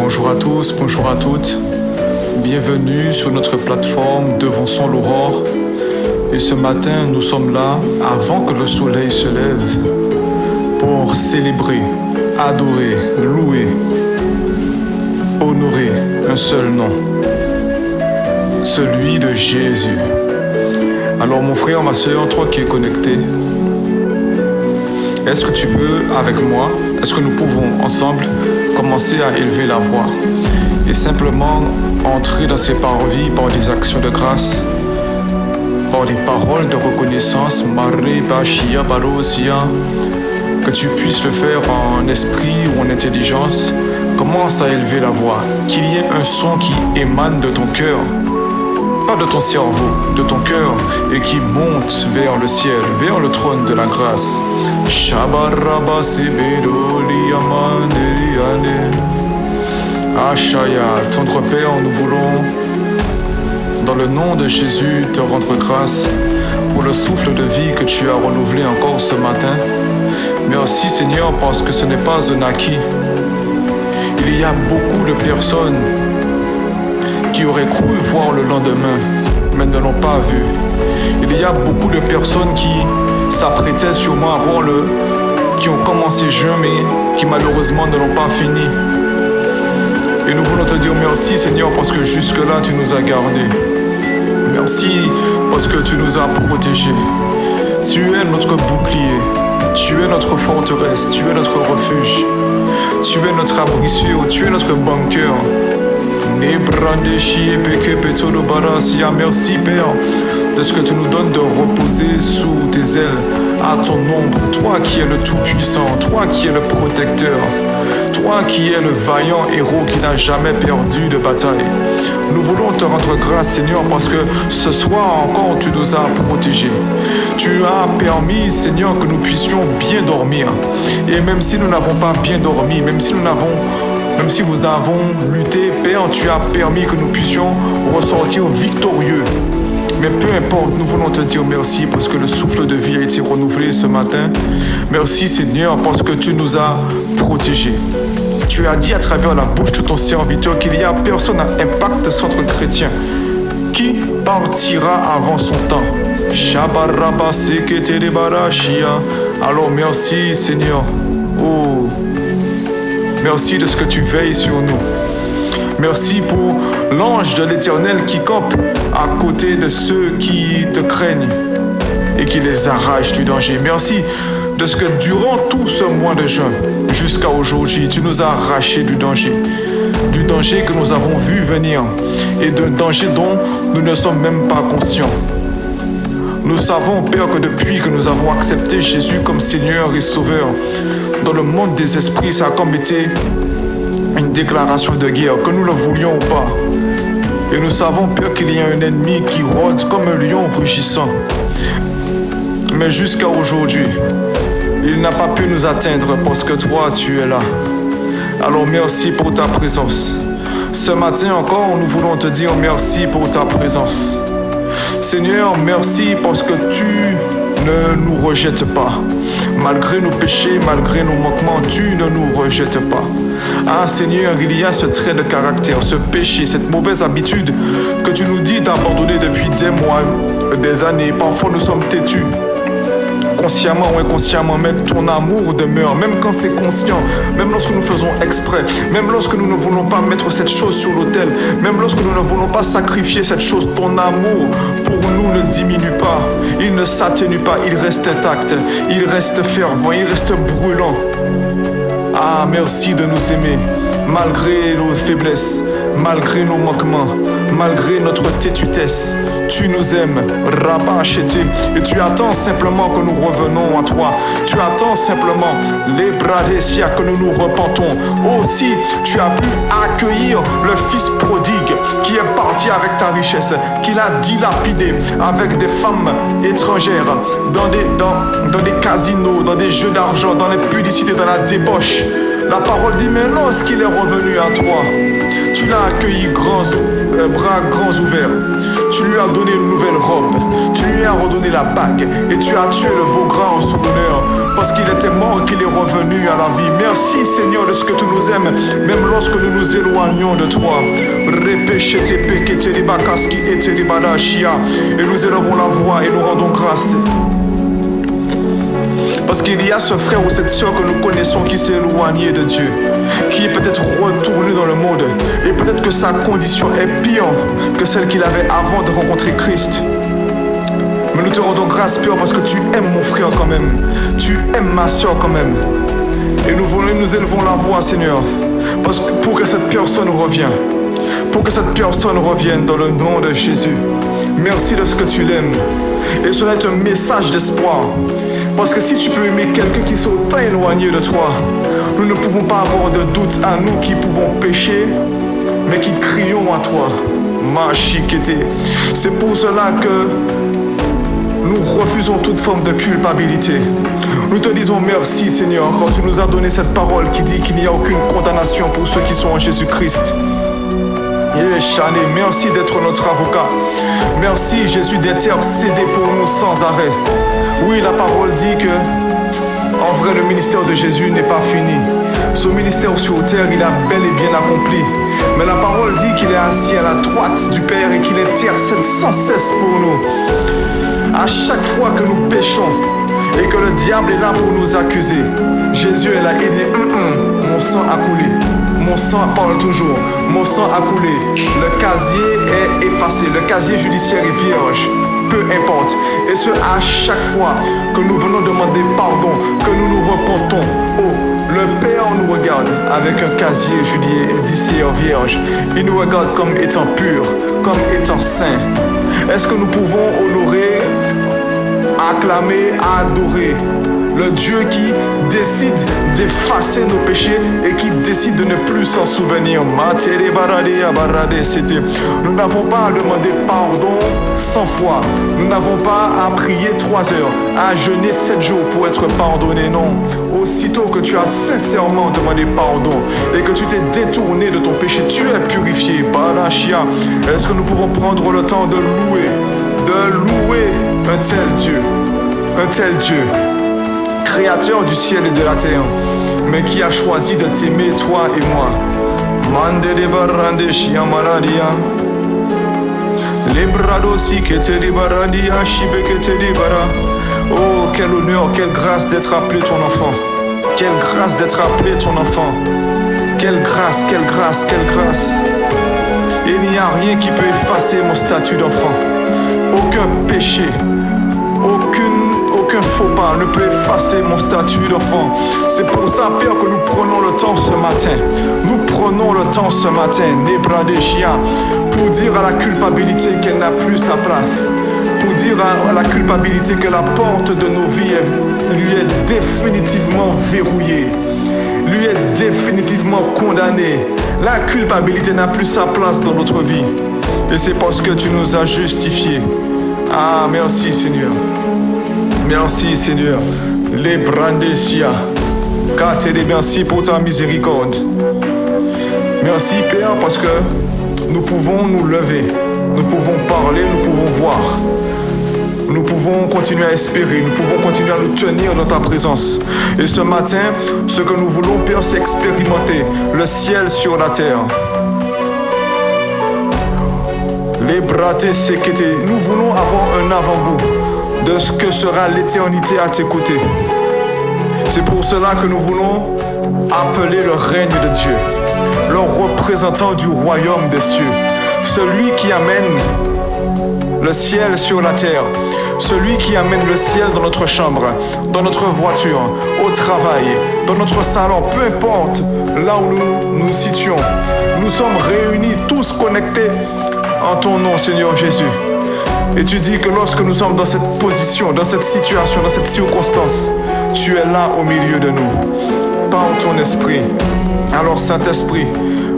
Bonjour à tous, bonjour à toutes. Bienvenue sur notre plateforme Devançons l'aurore. Et ce matin, nous sommes là avant que le soleil se lève pour célébrer, adorer, louer, honorer un seul nom, celui de Jésus. Alors mon frère, ma soeur, toi qui es connecté, est-ce que tu peux avec moi, est-ce que nous pouvons ensemble commencer à élever la voix et simplement entrer dans ses parvis par des actions de grâce, par des paroles de reconnaissance, que tu puisses le faire en esprit ou en intelligence. Commence à élever la voix, qu'il y ait un son qui émane de ton cœur, pas de ton cerveau, de ton cœur, et qui monte vers le ciel, vers le trône de la grâce. Ashaya, tendre Père, nous voulons, dans le nom de Jésus, te rendre grâce pour le souffle de vie que tu as renouvelé encore ce matin. Merci Seigneur, parce que ce n'est pas un acquis. Il y a beaucoup de personnes qui auraient cru voir le lendemain, mais ne l'ont pas vu. Il y a beaucoup de personnes qui s'apprêtaient sûrement à voir qui ont commencé juin, mais qui malheureusement ne l'ont pas fini. Et nous voulons te dire merci Seigneur, parce que jusque-là tu nous as gardés. Merci parce que tu nous as protégés. Tu es notre bouclier, tu es notre forteresse, tu es notre refuge, tu es notre abri sûr, tu es notre bunker. Merci Père de ce que tu nous donnes de reposer sous tes ailes, à ton ombre, toi qui es le Tout-Puissant, toi qui es le protecteur, toi qui es le vaillant héros qui n'a jamais perdu de bataille. Nous voulons te rendre grâce Seigneur, parce que ce soir encore tu nous as protégés. Tu as permis Seigneur que nous puissions bien dormir. Et même si nous n'avons pas bien dormi, même si nous avons lutté, Père, tu as permis que nous puissions ressortir victorieux. Mais peu importe, nous voulons te dire merci parce que le souffle de vie a été renouvelé ce matin. Merci Seigneur parce que tu nous as protégés. Tu as dit à travers la bouche de ton serviteur qu'il y a personne à impact centre chrétien qui partira avant son temps. Alors merci Seigneur. Oh, merci de ce que tu veilles sur nous. Merci pour l'ange de l'Éternel qui campe à côté de ceux qui te craignent et qui les arrache du danger. Merci de ce que durant tout ce mois de juin jusqu'à aujourd'hui, tu nous as arrachés du danger que nous avons vu venir et d'un danger dont nous ne sommes même pas conscients. Nous savons, Père, que depuis que nous avons accepté Jésus comme Seigneur et Sauveur, dans le monde des esprits, ça a comme été une déclaration de guerre, que nous le voulions ou pas. Et nous savons, Père, qu'il y a un ennemi qui rôde comme un lion rugissant. Mais jusqu'à aujourd'hui, il n'a pas pu nous atteindre parce que toi, tu es là. Alors merci pour ta présence. Ce matin encore, nous voulons te dire merci pour ta présence. Seigneur, merci parce que tu ne nous rejettes pas. Malgré nos péchés, malgré nos manquements, tu ne nous rejettes pas. Ah Seigneur, il y a ce trait de caractère, ce péché, cette mauvaise habitude que tu nous dis d'abandonner depuis des mois, des années. Parfois nous sommes têtus, consciemment ou inconsciemment, mais ton amour demeure, même quand c'est conscient, même lorsque nous faisons exprès, même lorsque nous ne voulons pas mettre cette chose sur l'autel, même lorsque nous ne voulons pas sacrifier cette chose, ton amour pour nous ne diminue pas, il ne s'atténue pas, il reste intact, il reste fervent, il reste brûlant. Ah, merci de nous aimer, malgré nos faiblesses, malgré nos manquements, malgré notre têtutesse. Tu nous aimes, Rabachete, et tu attends simplement que nous revenons à toi. Tu attends simplement, les Bradesia, que nous nous repentons. Aussi, tu as pu accueillir le fils prodigue qui est parti avec ta richesse, qu'il a dilapidé avec des femmes étrangères, dans des casinos, dans des jeux d'argent, dans les publicités, dans la débauche. La parole dit, mais lorsqu'il est revenu à toi, tu l'as accueilli bras grands ouverts. tu lui as donné une nouvelle robe, tu lui as redonné la bague et tu as tué le veau gras en son honneur parce qu'il était mort, qu'il est revenu à la vie. Merci Seigneur de ce que tu nous aimes, même lorsque nous nous éloignons de toi. Et nous élevons la voix et nous rendons grâce. Parce qu'il y a ce frère ou cette soeur que nous connaissons qui s'est éloigné de Dieu, qui est peut-être retourné dans le monde, et peut-être que sa condition est pire que celle qu'il avait avant de rencontrer Christ. Mais nous te rendons grâce, Père, parce que tu aimes mon frère quand même, tu aimes ma soeur quand même. Et nous élevons la voix, Seigneur, pour que cette personne revienne. Pour que cette personne revienne dans le nom de Jésus. Merci de ce que tu l'aimes. Et cela est un message d'espoir. Parce que si tu peux aimer quelqu'un qui s'est autant éloigné de toi, nous ne pouvons pas avoir de doute à nous qui pouvons pécher, mais qui crions à toi. Machikete. C'est pour cela que nous refusons toute forme de culpabilité. Nous te disons merci Seigneur, quand tu nous as donné cette parole qui dit qu'il n'y a aucune condamnation pour ceux qui sont en Jésus-Christ. Merci d'être notre avocat. Merci Jésus d'intercéder pour nous sans arrêt. Oui, la parole dit que, en vrai, le ministère de Jésus n'est pas fini. Son ministère sur terre, il a bel et bien accompli. Mais la parole dit qu'il est assis à la droite du Père et qu'il intercède sans cesse pour nous. À chaque fois que nous péchons et que le diable est là pour nous accuser, Jésus est là et dit mon sang a coulé. Mon sang parle toujours. Mon sang a coulé. Le casier est effacé. Le casier judiciaire est vierge. Peu importe. Et ce, à chaque fois que nous venons demander pardon, que nous nous repentons. Oh, le Père nous regarde avec un casier judiciaire vierge. Il nous regarde comme étant pur, comme étant saint. Est-ce que nous pouvons honorer, acclamer, adorer le Dieu qui décide d'effacer nos péchés et qui décide de ne plus s'en souvenir? Nous n'avons pas à demander pardon 100 fois. Nous n'avons pas à prier 3 heures, à jeûner 7 jours pour être pardonné. Non. Aussitôt que tu as sincèrement demandé pardon et que tu t'es détourné de ton péché, tu es purifié. Est-ce que nous pouvons prendre le temps de louer un tel Dieu? Un tel Dieu, créateur du ciel et de la terre, mais qui a choisi de t'aimer, toi et moi. Oh, quel honneur, quelle grâce d'être appelé ton enfant. Quelle grâce d'être appelé ton enfant. Quelle grâce, quelle grâce, quelle grâce. Il n'y a rien qui peut effacer mon statut d'enfant. Aucun péché, aucun faux pas ne peut effacer mon statut d'enfant. C'est pour ça, Père, que nous prenons le temps ce matin. Nous prenons le temps ce matin, Nebradeshia, pour dire à la culpabilité qu'elle n'a plus sa place. Pour dire à la culpabilité que la porte de nos vies lui est définitivement verrouillée. Lui est définitivement condamnée. La culpabilité n'a plus sa place dans notre vie. Et c'est parce que tu nous as justifiés. Ah, merci Seigneur. Merci Seigneur. Les brandesia. Merci pour ta miséricorde. Merci Père parce que nous pouvons nous lever. Nous pouvons parler, nous pouvons voir. Nous pouvons continuer à espérer. Nous pouvons continuer à nous tenir dans ta présence. Et ce matin, ce que nous voulons, Père, c'est expérimenter le ciel sur la terre. Les bratés séquetés. Nous voulons avoir un avant-goût de ce que sera l'éternité à tes côtés. C'est pour cela que nous voulons appeler le règne de Dieu, le représentant du royaume des cieux, celui qui amène le ciel sur la terre, celui qui amène le ciel dans notre chambre, dans notre voiture, au travail, dans notre salon, peu importe là où nous nous situons. Nous sommes réunis, tous connectés en ton nom, Seigneur Jésus. Et tu dis que lorsque nous sommes dans cette position, dans cette situation, dans cette circonstance, tu es là au milieu de nous, par ton esprit. Alors Saint-Esprit,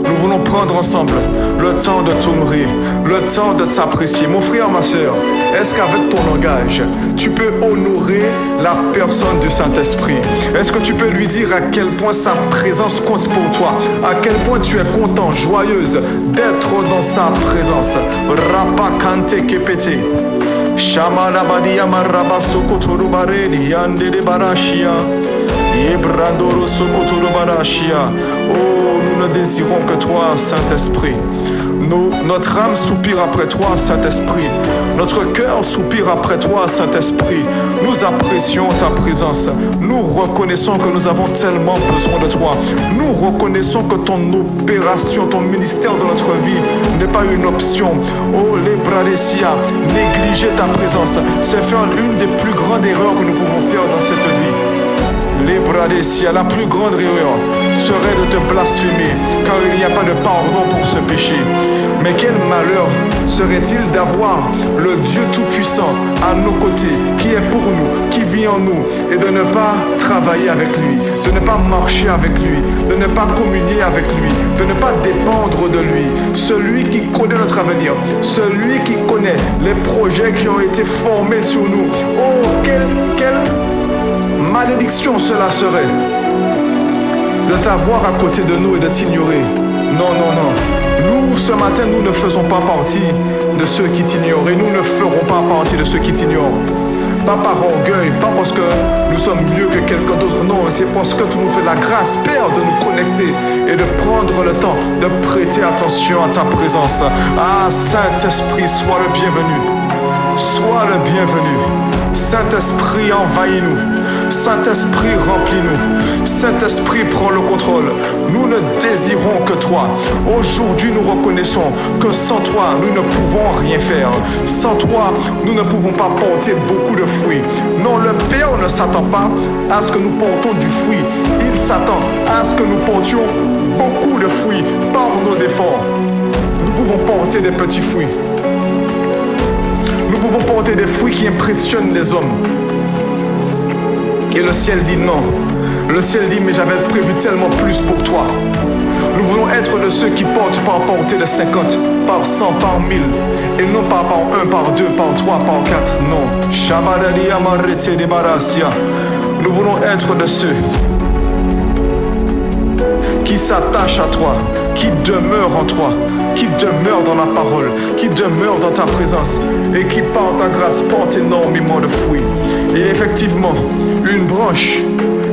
Nous voulons prendre ensemble le temps de t'honorer, le temps de t'apprécier. Mon frère, ma soeur, est-ce qu'avec ton langage, tu peux honorer la personne du Saint-Esprit? Est-ce que tu peux lui dire à quel point sa présence compte pour toi? À quel point tu es content, joyeuse d'être dans sa présence? Rapa kante kepete. Shamana badia maraba sokotoro bareli yande de barashia. Yebrandoro sokotoro barashia. Oh, nous ne désirons que toi, Saint-Esprit. Notre âme soupire après toi, Saint-Esprit. Notre cœur soupire après toi, Saint-Esprit. Nous apprécions ta présence. Nous reconnaissons que nous avons tellement besoin de toi. Nous reconnaissons que ton opération, ton ministère dans notre vie n'est pas une option. Oh, les Bradesia, négliger ta présence, c'est faire l'une des plus grandes erreurs que nous pouvons faire dans cette vie. Les Bradesia, la plus grande erreur serait de te blasphémer, car il n'y a pas de pardon pour ce péché. Mais quel malheur serait-il d'avoir le Dieu Tout-Puissant à nos côtés, qui est pour nous, qui vit en nous, et de ne pas travailler avec lui, de ne pas marcher avec lui, de ne pas communier avec lui, de ne pas dépendre de lui. Celui qui connaît notre avenir, celui qui connaît les projets qui ont été formés sur nous. Oh, quelle malédiction cela serait de t'avoir à côté de nous et de t'ignorer. Non, non, non. Nous, ce matin, nous ne faisons pas partie de ceux qui t'ignorent et nous ne ferons pas partie de ceux qui t'ignorent. Pas par orgueil, pas parce que nous sommes mieux que quelqu'un d'autre, non, c'est parce que tu nous fais la grâce, Père, de nous connecter et de prendre le temps de prêter attention à ta présence. Ah, Saint-Esprit, sois le bienvenu. Sois le bienvenu. Saint-Esprit, envahis-nous. Saint-Esprit, remplis-nous. Saint-Esprit, prends le contrôle. Nous ne désirons que toi. Aujourd'hui, nous reconnaissons que sans toi, nous ne pouvons rien faire. Sans toi, nous ne pouvons pas porter beaucoup de fruits. Non, le Père ne s'attend pas à ce que nous portons du fruit. Il s'attend à ce que nous portions beaucoup de fruits par nos efforts. Nous pouvons porter des petits fruits. Nous pouvons porter des fruits qui impressionnent les hommes. Et le ciel dit non. Le ciel dit, mais j'avais prévu tellement plus pour toi. Nous voulons être de ceux qui portent par portée de 50, par 100, par 1000. Et non pas par 1, par 2, par 3, par 4. Non. Shabadali amarete de barasia. Nous voulons être de ceux qui s'attachent à toi, qui demeurent en toi, qui demeurent dans la parole, qui demeurent dans ta présence et qui par ta grâce portent énormément de fruits. Et effectivement, une branche,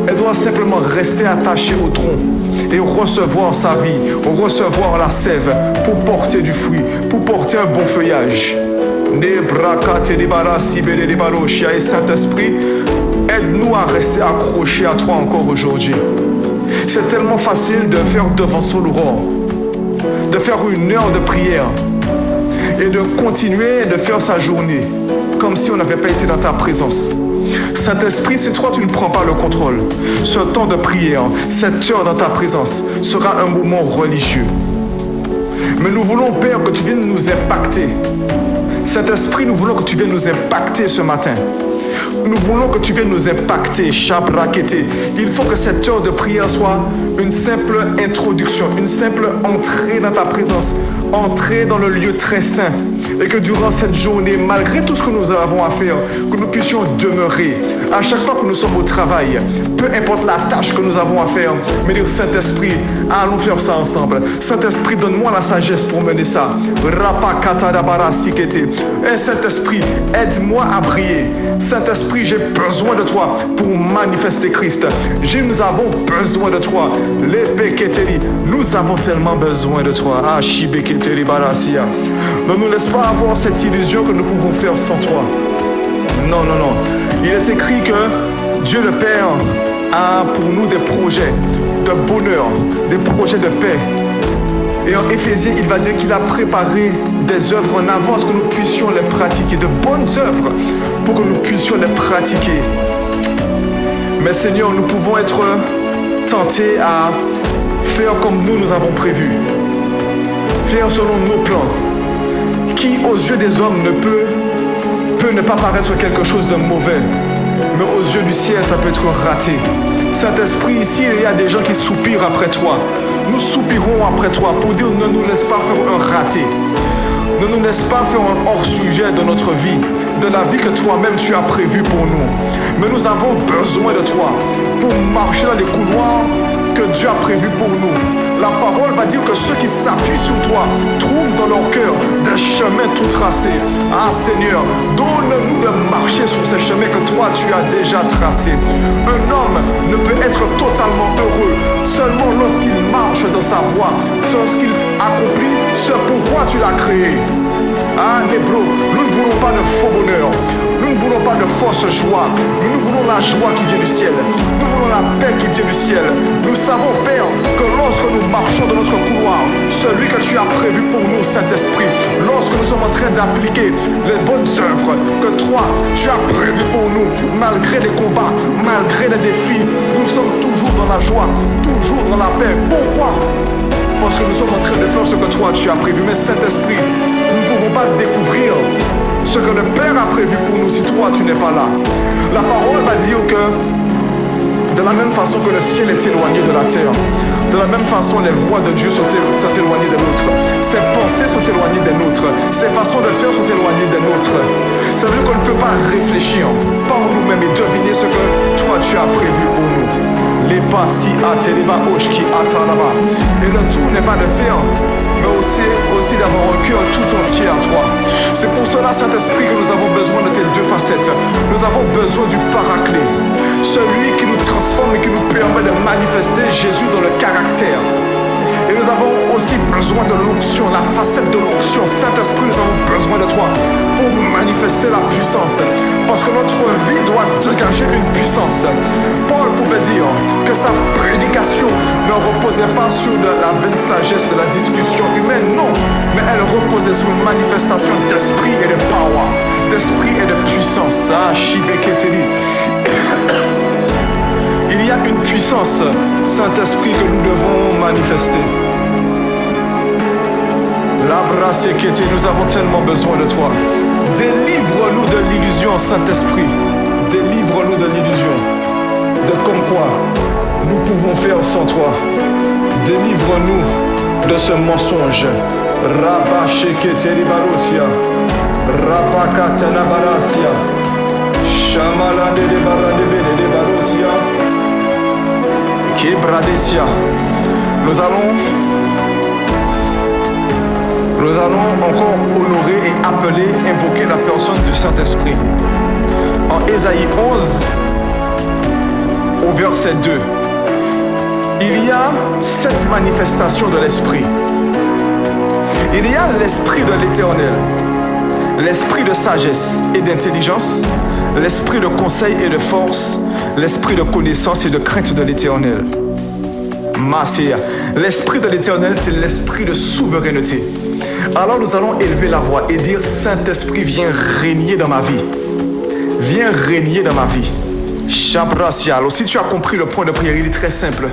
elle doit simplement rester attachée au tronc et recevoir sa vie, recevoir la sève pour porter du fruit, pour porter un bon feuillage. Et Saint-Esprit, aide-nous à rester accrochés à toi encore aujourd'hui. C'est tellement facile de faire devant son aurore, de faire une heure de prière et de continuer de faire sa journée comme si on n'avait pas été dans ta présence. Saint-Esprit, si toi tu ne prends pas le contrôle, ce temps de prière, cette heure dans ta présence sera un moment religieux. Mais nous voulons, Père, que tu viennes nous impacter. Saint-Esprit, nous voulons que tu viennes nous impacter ce matin. Nous voulons que tu viennes nous impacter, Chabrakete. Il faut que cette heure de prière soit une simple introduction, une simple entrée dans ta présence, entrée dans le lieu très saint. Et que durant cette journée, malgré tout ce que nous avons à faire, que nous puissions demeurer. À chaque fois que nous sommes au travail, peu importe la tâche que nous avons à faire, mais dire Saint-Esprit, allons faire ça ensemble. Saint-Esprit, donne-moi la sagesse pour mener ça. Et Saint-Esprit, aide-moi à briller. Saint-Esprit, j'ai besoin de toi pour manifester Christ. Nous avons besoin de toi. Nous avons tellement besoin de toi. Ne nous laisse pas avoir cette illusion que nous pouvons faire sans toi. Non, non, non. Il est écrit que Dieu le Père a pour nous des projets de bonheur, des projets de paix. Et en Éphésiens, il va dire qu'il a préparé des œuvres en avance que nous puissions les pratiquer, de bonnes œuvres pour que nous puissions les pratiquer. Mais Seigneur, nous pouvons être tentés à faire comme nous avons prévu, faire selon nos plans, qui aux yeux des hommes peut ne pas paraître quelque chose de mauvais, mais aux yeux du ciel, ça peut être raté. Saint-Esprit, ici, il y a des gens qui soupirent après toi. nous soupirons après toi pour dire ne nous laisse pas faire un raté. Ne nous laisse pas faire un hors-sujet de notre vie, de la vie que toi-même tu as prévue pour nous. Mais nous avons besoin de toi pour marcher dans les couloirs que Dieu a prévus pour nous. La parole va dire que ceux qui s'appuient sur toi trouvent dans leur cœur des chemins tout tracés. Ah Seigneur, donne-nous de marcher sur ces chemins que toi tu as déjà tracés. Un homme ne peut être totalement heureux seulement lorsqu'il marche dans sa voie, lorsqu'il accomplit ce pourquoi tu l'as créé. Ah Nébro, nous ne voulons pas de faux bonheur, nous ne voulons pas de fausse joie, nous voulons la joie qui vient du ciel, nous voulons la paix qui vient du ciel. Nous savons, Père, que lorsque nous marchons dans notre couloir, celui que tu as prévu pour nous, Saint-Esprit, lorsque nous sommes en train d'appliquer les bonnes œuvres que toi, tu as prévues pour nous, malgré les combats, malgré les défis, nous sommes toujours dans la joie, toujours dans la paix. Pourquoi? Parce que nous sommes en train de faire ce que toi tu as prévu. Mais Saint-Esprit, nous ne pouvons pas découvrir ce que le Père a prévu pour nous si toi tu n'es pas là. La parole va dire que de la même façon que le ciel est éloigné de la terre, de la même façon les voies de Dieu sont éloignées des nôtres, ses pensées sont éloignées des nôtres, ses façons de faire sont éloignées des nôtres. Ça veut dire qu'on ne peut pas réfléchir par nous-mêmes et deviner ce que toi tu as prévu pour nous. Les pas si ateliba qui atalaba. Et le tout n'est pas de faire, mais aussi d'avoir un cœur tout entier à toi. C'est pour cela, Saint-Esprit, que nous avons besoin de tes deux facettes. Nous avons besoin du paraclet, celui qui nous transforme et qui nous permet de manifester Jésus dans le caractère. Et nous avons aussi besoin de l'onction, la facette de l'onction. Saint-Esprit, nous avons besoin de toi pour manifester la puissance. Parce que notre vie doit dégager une puissance. Paul pouvait dire que sa prédication ne reposait pas sur la vaine sagesse de la discussion humaine, non. Mais elle reposait sur une manifestation d'esprit et de power, d'esprit et de puissance. Ah, Shibeketeli. Il y a une puissance, Saint-Esprit, que nous devons manifester. Labrasekete, nous avons tellement besoin de toi. Délivre-nous de l'illusion, Saint-Esprit. Délivre-nous de l'illusion. De comme quoi nous pouvons faire sans toi. Délivre-nous de ce mensonge. Rabashekete libarosia. Rabakatana barasia. Shamala de baradebe de barosia. Kebradesia. Nous allons encore honorer et appeler, invoquer la personne du Saint-Esprit. En Ésaïe 11, au verset 2, il y a 7 manifestations de l'Esprit. Il y a l'Esprit de l'Éternel, l'Esprit de sagesse et d'intelligence, l'Esprit de conseil et de force, l'Esprit de connaissance et de crainte de l'Éternel. Masia. L'Esprit de l'Éternel, c'est l'Esprit de souveraineté. Alors nous allons élever la voix et dire: Saint-Esprit, viens régner dans ma vie. Viens régner dans ma vie. Shabrasia. Alors si tu as compris le point de prière, il est très simple.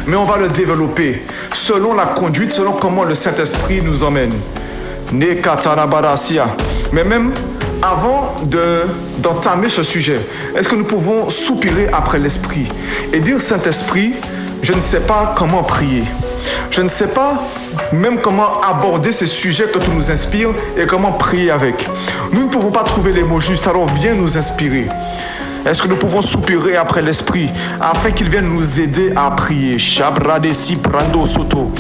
Mais on va le développer selon la conduite, selon comment le Saint-Esprit nous emmène. Nekatanabarasia. Mais même avant d'entamer ce sujet, est-ce que nous pouvons soupirer après l'Esprit et dire: Saint-Esprit, je ne sais pas comment prier. Je ne sais pas même comment aborder ces sujets que tu nous inspires et comment prier avec. Nous ne pouvons pas trouver les mots justes, alors viens nous inspirer. Est-ce que nous pouvons soupirer après l'Esprit afin qu'il vienne nous aider à prier? Shabradesi prando soto.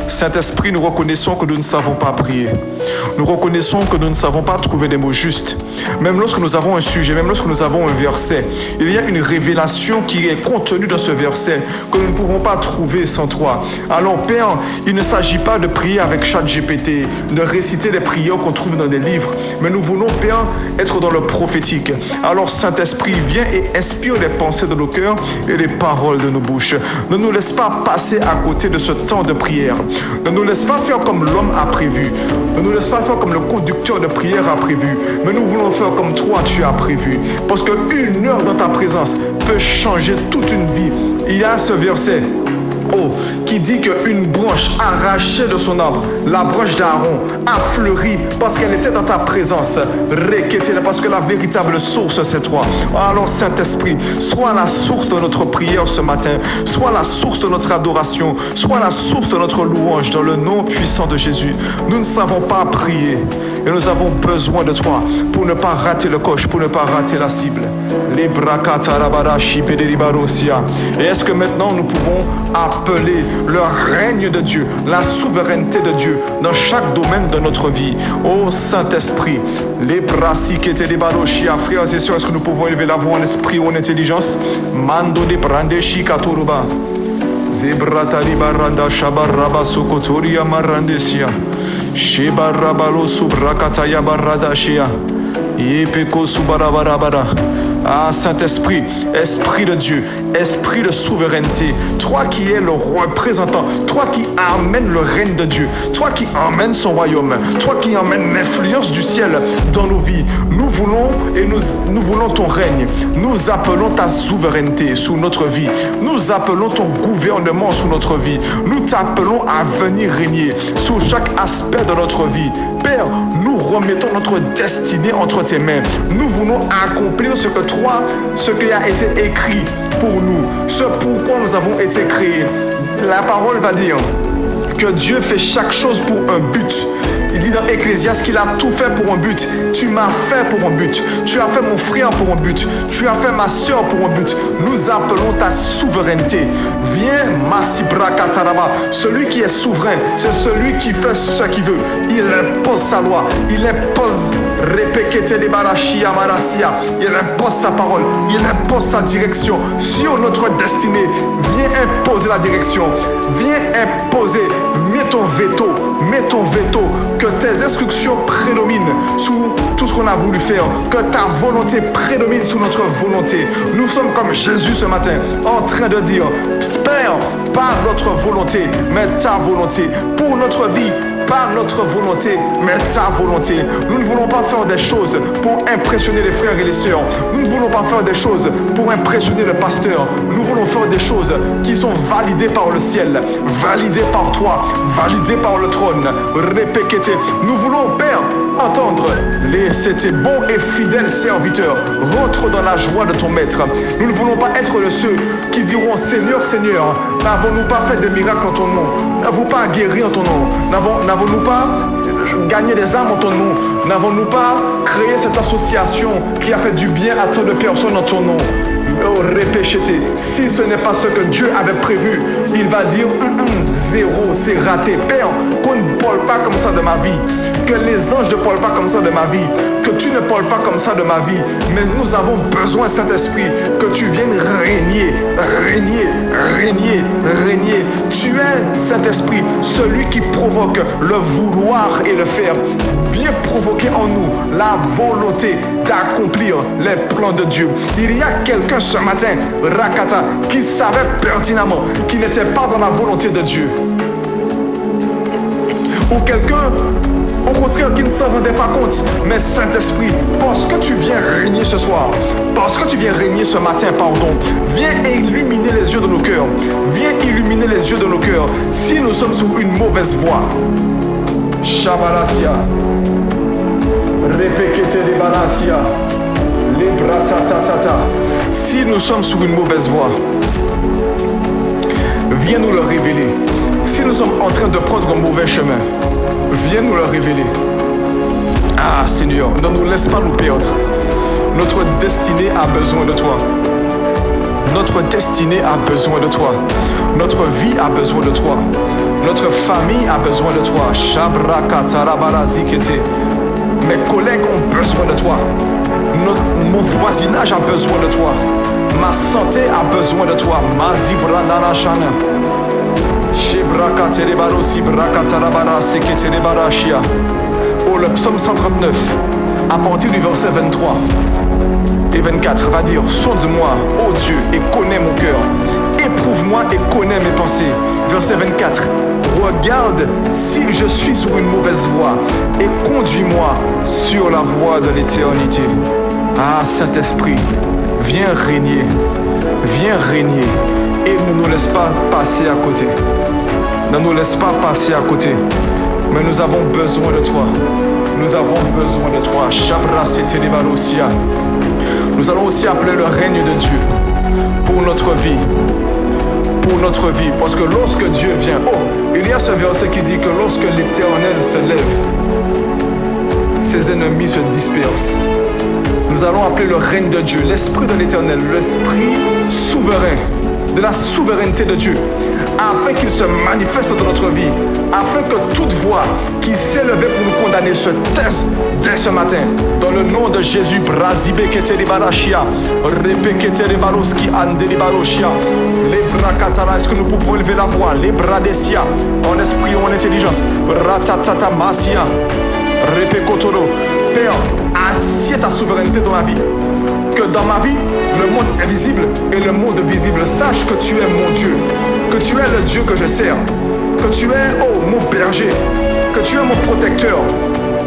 Saint-Esprit, nous reconnaissons que nous ne savons pas prier. Nous reconnaissons que nous ne savons pas trouver des mots justes. Même lorsque nous avons un sujet, même lorsque nous avons un verset, il y a une révélation qui est contenue dans ce verset que nous ne pouvons pas trouver sans toi. Alors Père, il ne s'agit pas de prier avec ChatGPT, de réciter les prières qu'on trouve dans des livres, mais nous voulons, Père, être dans le prophétique. Alors Saint-Esprit, viens et inspire les pensées de nos cœurs et les paroles de nos bouches. Ne nous laisse pas passer à côté de ce temps de prière. Ne nous laisse pas faire comme l'homme a prévu. Ne nous laisse pas faire comme le conducteur de prière a prévu. Mais nous voulons faire comme toi tu as prévu. Parce qu'une heure dans ta présence peut changer toute une vie. Il y a ce verset Oh, qui dit qu'une branche arrachée de son arbre, la branche d'Aaron, a fleuri parce qu'elle était dans ta présence. Parce que la véritable source, c'est toi. Alors, Saint-Esprit, sois la source de notre prière ce matin, sois la source de notre adoration, sois la source de notre louange dans le nom puissant de Jésus. Nous ne savons pas prier et nous avons besoin de toi pour ne pas rater le coche, pour ne pas rater la cible. Et est-ce que maintenant nous pouvons appeler le règne de Dieu, la souveraineté de Dieu dans chaque domaine de notre vie? Ô Saint-Esprit, les brassi qui étaient des barochia, frères et sœurs, est-ce que nous pouvons élever la voix en esprit ou en intelligence? Mando de brandeshi katoruba. Zebratari baranda shabaraba sokotoria marandesia. Shebarabalo subrakataya baradashia. Yepeko subarabarabara. Ah, Saint-Esprit, Esprit de Dieu, Esprit de souveraineté, toi qui es le représentant, toi qui amènes le règne de Dieu, toi qui emmènes son royaume, toi qui emmènes l'influence du ciel dans nos vies. Nous voulons nous voulons ton règne. Nous appelons ta souveraineté sous notre vie. Nous appelons ton gouvernement sous notre vie. Nous t'appelons à venir régner sur chaque aspect de notre vie. Père, nous remettons notre destinée entre tes mains. Nous voulons accomplir ce qui a été écrit pour nous, ce pourquoi nous avons été créés. La parole va dire que Dieu fait chaque chose pour un but. Il dit dans Ecclésiaste qu'il a tout fait pour un but. Tu m'as fait pour un but. Tu as fait mon frère pour un but. Tu as fait ma soeur pour un but. Nous appelons ta souveraineté. Viens, Masibra Kataraba. Celui qui est souverain, c'est celui qui fait ce qu'il veut. Il impose sa loi. Il impose Repekete de Barashia Marasia. Il impose sa parole. Il impose sa direction sur notre destinée. Viens imposer la direction. Viens imposer. Mets ton veto. Mets ton veto. Que tes instructions prédominent sous tout ce qu'on a voulu faire. Que ta volonté prédomine sous notre volonté. Nous sommes comme Jésus ce matin, en train de dire, Père, pas notre volonté, mais ta volonté. Pour notre vie, pas notre volonté, mais ta volonté. Nous ne voulons pas faire des choses pour impressionner les frères et les sœurs. Nous ne voulons pas faire des choses pour impressionner le pasteur. Nous voulons faire des choses qui sont validées par le ciel, validées par toi, validées par le trône. Répétez. Nous voulons, Père, entendre c'était bon et fidèle serviteur. Rentre dans la joie de ton maître. Nous ne voulons pas être ceux qui diront Seigneur, Seigneur, n'avons-nous pas fait des miracles en ton nom? N'avons-nous pas guéri en ton nom? N'avons-nous pas gagné des âmes en ton nom? N'avons-nous pas créé cette association qui a fait du bien à tant de personnes en ton nom? Oh, répétez. Si ce n'est pas ce que Dieu avait prévu, il va dire zéro, c'est raté. Père, qu'on ne parle pas comme ça de ma vie, que les anges ne parlent pas comme ça de ma vie, que tu ne parles pas comme ça de ma vie. Mais nous avons besoin, Saint-Esprit, que tu viennes régner, régner, régner, régner. Tu es, Saint-Esprit, celui qui provoque le vouloir et le faire. Viens provoquer en nous la volonté d'accomplir les plans de Dieu. Il y a quelqu'un ce matin, Rakata, qui savait pertinemment qu'il n'était pas dans la volonté de Dieu. Ou quelqu'un, au contraire, qui ne s'en rendait pas compte. Mais Saint-Esprit, parce que tu viens régner ce soir, parce que tu viens régner ce matin, pardon, viens illuminer les yeux de nos cœurs. Viens illuminer les yeux de nos cœurs. Si nous sommes sur une mauvaise voie, Shabalasia, Repekete de Balasia, Libratatata. Si nous sommes sur une mauvaise voie, viens nous le révéler. Si nous sommes en train de prendre un mauvais chemin, viens nous le révéler. Ah Seigneur, ne nous laisse pas nous perdre. Notre destinée a besoin de toi. Notre destinée a besoin de toi. Notre vie a besoin de toi. Notre famille a besoin de toi. Shabrakatarabara-zikete. Mes collègues ont besoin de toi. Mon voisinage a besoin de toi. Ma santé a besoin de toi. Mazibrananashana. Oh, le psaume 139, à partir du verset 23 et 24, va dire: sonde-moi, ô Dieu, et connais mon cœur. Éprouve-moi et connais mes pensées. Verset 24, regarde si je suis sur une mauvaise voie et conduis-moi sur la voie de l'éternité. Ah, Saint-Esprit, viens régner, et ne nous laisse pas passer à côté. Ne nous laisse pas passer à côté. Mais nous avons besoin de toi. Nous avons besoin de toi. Nous allons aussi appeler le règne de Dieu pour notre vie. Pour notre vie. Parce que lorsque Dieu vient, il y a ce verset qui dit que lorsque l'Éternel se lève, ses ennemis se dispersent. Nous allons appeler le règne de Dieu, l'Esprit de l'Éternel, l'Esprit souverain, de la souveraineté de Dieu, afin qu'il se manifeste dans notre vie, afin que toute voix qui s'est levée pour nous condamner se taise dès ce matin. Dans le nom de Jésus, est-ce que nous pouvons élever la voix, les bradesia, en esprit ou en intelligence, ratatata masia, repekotoro. Père, assieds ta souveraineté dans ma vie. Que dans ma vie, le monde invisible et le monde visible sachent que tu es mon Dieu, que tu es le Dieu que je sers, que tu es, mon berger, que tu es mon protecteur.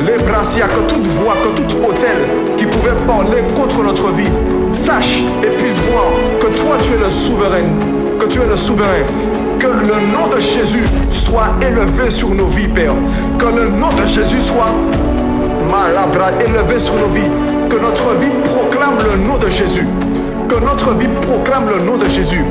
Les brassias, que toute voix, que tout autel qui pouvait parler contre notre vie sache et puisse voir que toi tu es le souverain, que tu es le souverain. Que le nom de Jésus soit élevé sur nos vies, Père. Que le nom de Jésus soit élevé sur nos vies. Que notre vie proclame le nom de Jésus. Que notre vie proclame le nom de Jésus.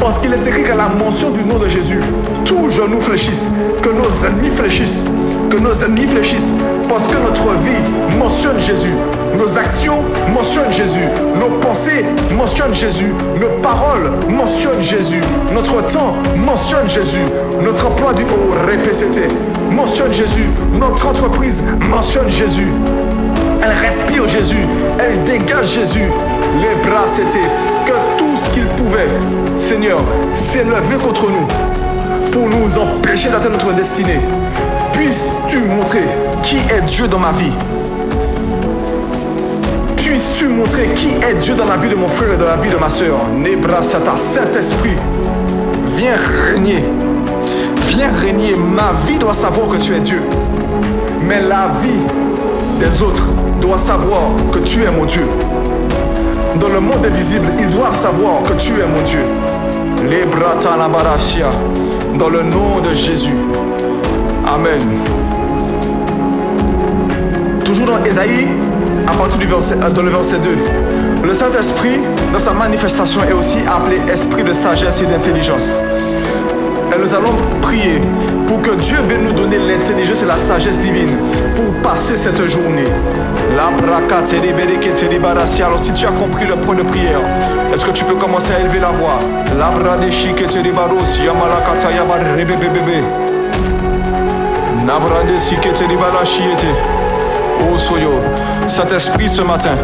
Parce qu'il est écrit qu'à la mention du nom de Jésus, tous genoux fléchissent, que nos ennemis fléchissent, que nos ennemis fléchissent. Parce que notre vie mentionne Jésus. Nos actions mentionnent Jésus. Nos pensées mentionnent Jésus. Nos paroles mentionnent Jésus. Notre temps mentionne Jésus. Notre emploi du RPCT mentionne Jésus. Notre entreprise mentionne Jésus. Elle respire Jésus. Elle dégage Jésus. Les bras c'était que tout ce qu'il pouvait, Seigneur, s'élever contre nous pour nous empêcher d'atteindre notre destinée. Puisses-tu montrer qui est Dieu dans ma vie. Puisses-tu montrer qui est Dieu dans la vie de mon frère et dans la vie de ma soeur. Nebrasata, Saint-Esprit, viens régner. Viens régner. Ma vie doit savoir que tu es Dieu. Mais la vie des autres doit savoir que tu es mon Dieu. Dans le monde invisible, ils doivent savoir que tu es mon Dieu. Dans le nom de Jésus. Amen. Toujours dans Ésaïe, à partir du verset, dans le verset 2. Le Saint-Esprit, dans sa manifestation, est aussi appelé Esprit de sagesse et d'intelligence. Et nous allons prier pour que Dieu vienne nous donner l'intelligence et la sagesse divine pour passer cette journée. Alors si tu as compris le point de prière, est-ce que tu peux commencer à élever la voix? Oh Soyo, Saint-Esprit, ce matin,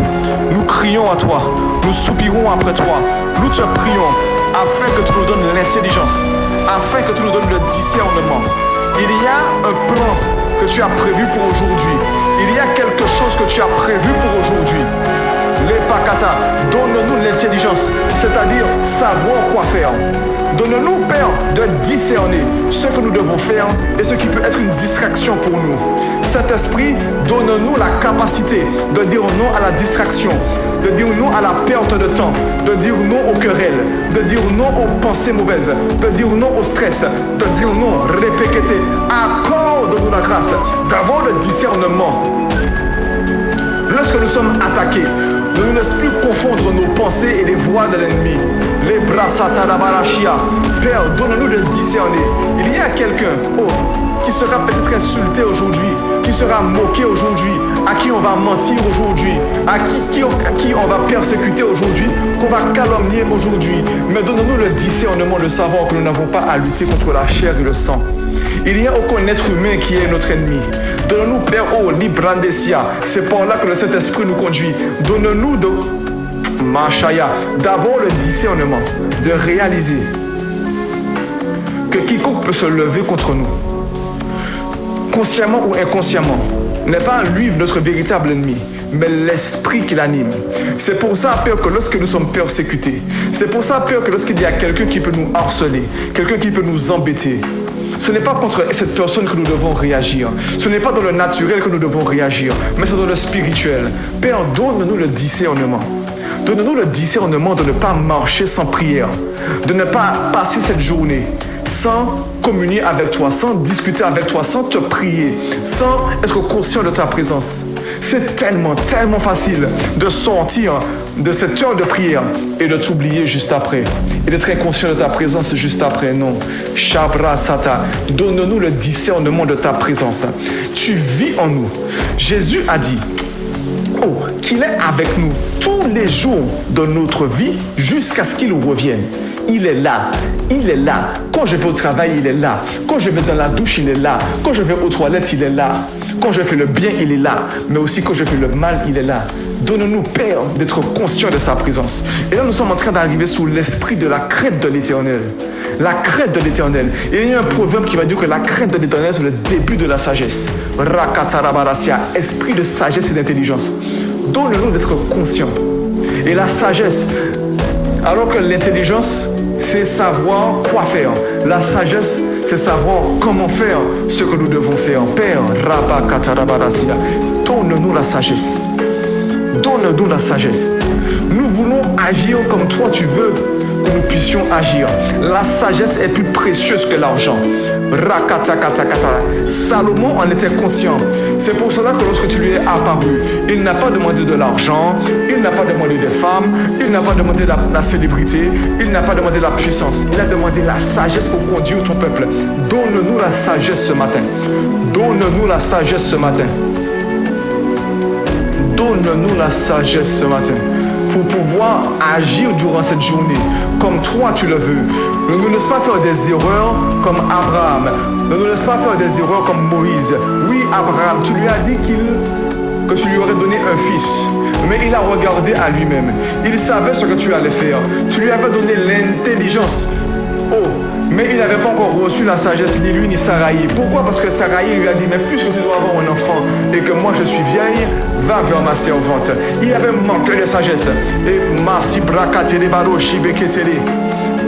nous crions à toi, nous soupirons après toi, nous te prions afin que tu nous donnes l'intelligence, afin que tu nous donnes le discernement. Il y a un plan que tu as prévu pour aujourd'hui. Il y a quelque chose que tu as prévu pour aujourd'hui. Les Pakata, donne-nous l'intelligence, c'est-à-dire savoir quoi faire. Donne-nous, Père, de discerner ce que nous devons faire et ce qui peut être une distraction pour nous. Saint-Esprit, donne-nous la capacité de dire non à la distraction, de dire non à la perte de temps, de dire non aux querelles, de dire non aux pensées mauvaises, de dire non au stress, de dire non, répéter. Accorde-nous la grâce d'avoir le discernement. Lorsque nous sommes attaqués, ne nous laisse plus confondre nos pensées et les voix de l'ennemi. Les bras satanabarachia. Père, donne-nous de discerner. Il y a quelqu'un, qui sera peut-être insulté aujourd'hui, qui sera moqué aujourd'hui, à qui on va mentir aujourd'hui, à qui on va persécuter aujourd'hui, qu'on va calomnier aujourd'hui. Mais donne-nous le discernement de savoir que nous n'avons pas à lutter contre la chair et le sang. Il n'y a aucun être humain qui est notre ennemi. Donne-nous, Père, Librandesia. C'est par là que le Saint-Esprit nous conduit. Donne-nous d'avoir le discernement, de réaliser que quiconque peut se lever contre nous, consciemment ou inconsciemment, n'est pas lui notre véritable ennemi, mais l'esprit qui l'anime. C'est pour ça, Père, que lorsque nous sommes persécutés, c'est pour ça, Père, que lorsqu'il y a quelqu'un qui peut nous harceler, quelqu'un qui peut nous embêter, ce n'est pas contre cette personne que nous devons réagir. Ce n'est pas dans le naturel que nous devons réagir, mais c'est dans le spirituel. Père, donne-nous le discernement Donne-nous le discernement de ne pas marcher sans prière, de ne pas passer cette journée sans communier avec toi, sans discuter avec toi, sans te prier, sans être conscient de ta présence. C'est tellement facile de sortir de cette heure de prière et de t'oublier juste après. Et d'être inconscient de ta présence juste après. Non. Shabra Sata. Donne-nous le discernement de ta présence. Tu vis en nous. Jésus a dit qu'il est avec nous tous les jours de notre vie jusqu'à ce qu'il revienne. Il est là. Il est là. Quand je vais au travail, il est là. Quand je vais dans la douche, il est là. Quand je vais aux toilettes, il est là. Quand je fais le bien, il est là. Mais aussi quand je fais le mal, il est là. Donne-nous, Père, d'être conscient de sa présence. Et là, nous sommes en train d'arriver sous l'esprit de la crainte de l'Éternel. La crainte de l'Éternel. Et il y a un proverbe qui va dire que la crainte de l'Éternel, c'est le début de la sagesse. Rakatarabarasya, esprit de sagesse et d'intelligence. Donne-nous d'être conscients. Et la sagesse, alors que l'intelligence, c'est savoir quoi faire. La sagesse, c'est savoir comment faire ce que nous devons faire. Père, Rabakatarabarasya, donne-nous la sagesse. Donne-nous la sagesse. Nous voulons agir comme toi tu veux que nous puissions agir. La sagesse est plus précieuse que l'argent. Rakatakatakata. Salomon en était conscient. C'est pour cela que lorsque tu lui es apparu, il n'a pas demandé de l'argent, il n'a pas demandé des femmes, il n'a pas demandé la célébrité, il n'a pas demandé la puissance. Il a demandé la sagesse pour conduire ton peuple. Donne-nous la sagesse ce matin. Donne-nous la sagesse ce matin. Donne-nous la sagesse ce matin pour pouvoir agir durant cette journée comme toi tu le veux. Ne nous laisse pas faire des erreurs comme Abraham. Ne nous laisse pas faire des erreurs comme Moïse. Oui, Abraham, tu lui as dit que tu lui aurais donné un fils. Mais il a regardé à lui-même. Il savait ce que tu allais faire. Tu lui avais donné l'intelligence. Mais il n'avait pas encore reçu la sagesse, ni lui, ni Saraï. Pourquoi? Parce que Saraï lui a dit, mais puisque tu dois avoir un enfant et que moi je suis vieille, va vers ma servante. Il avait manqué de sagesse. Et Masi Brakatele Baroshi Beketele,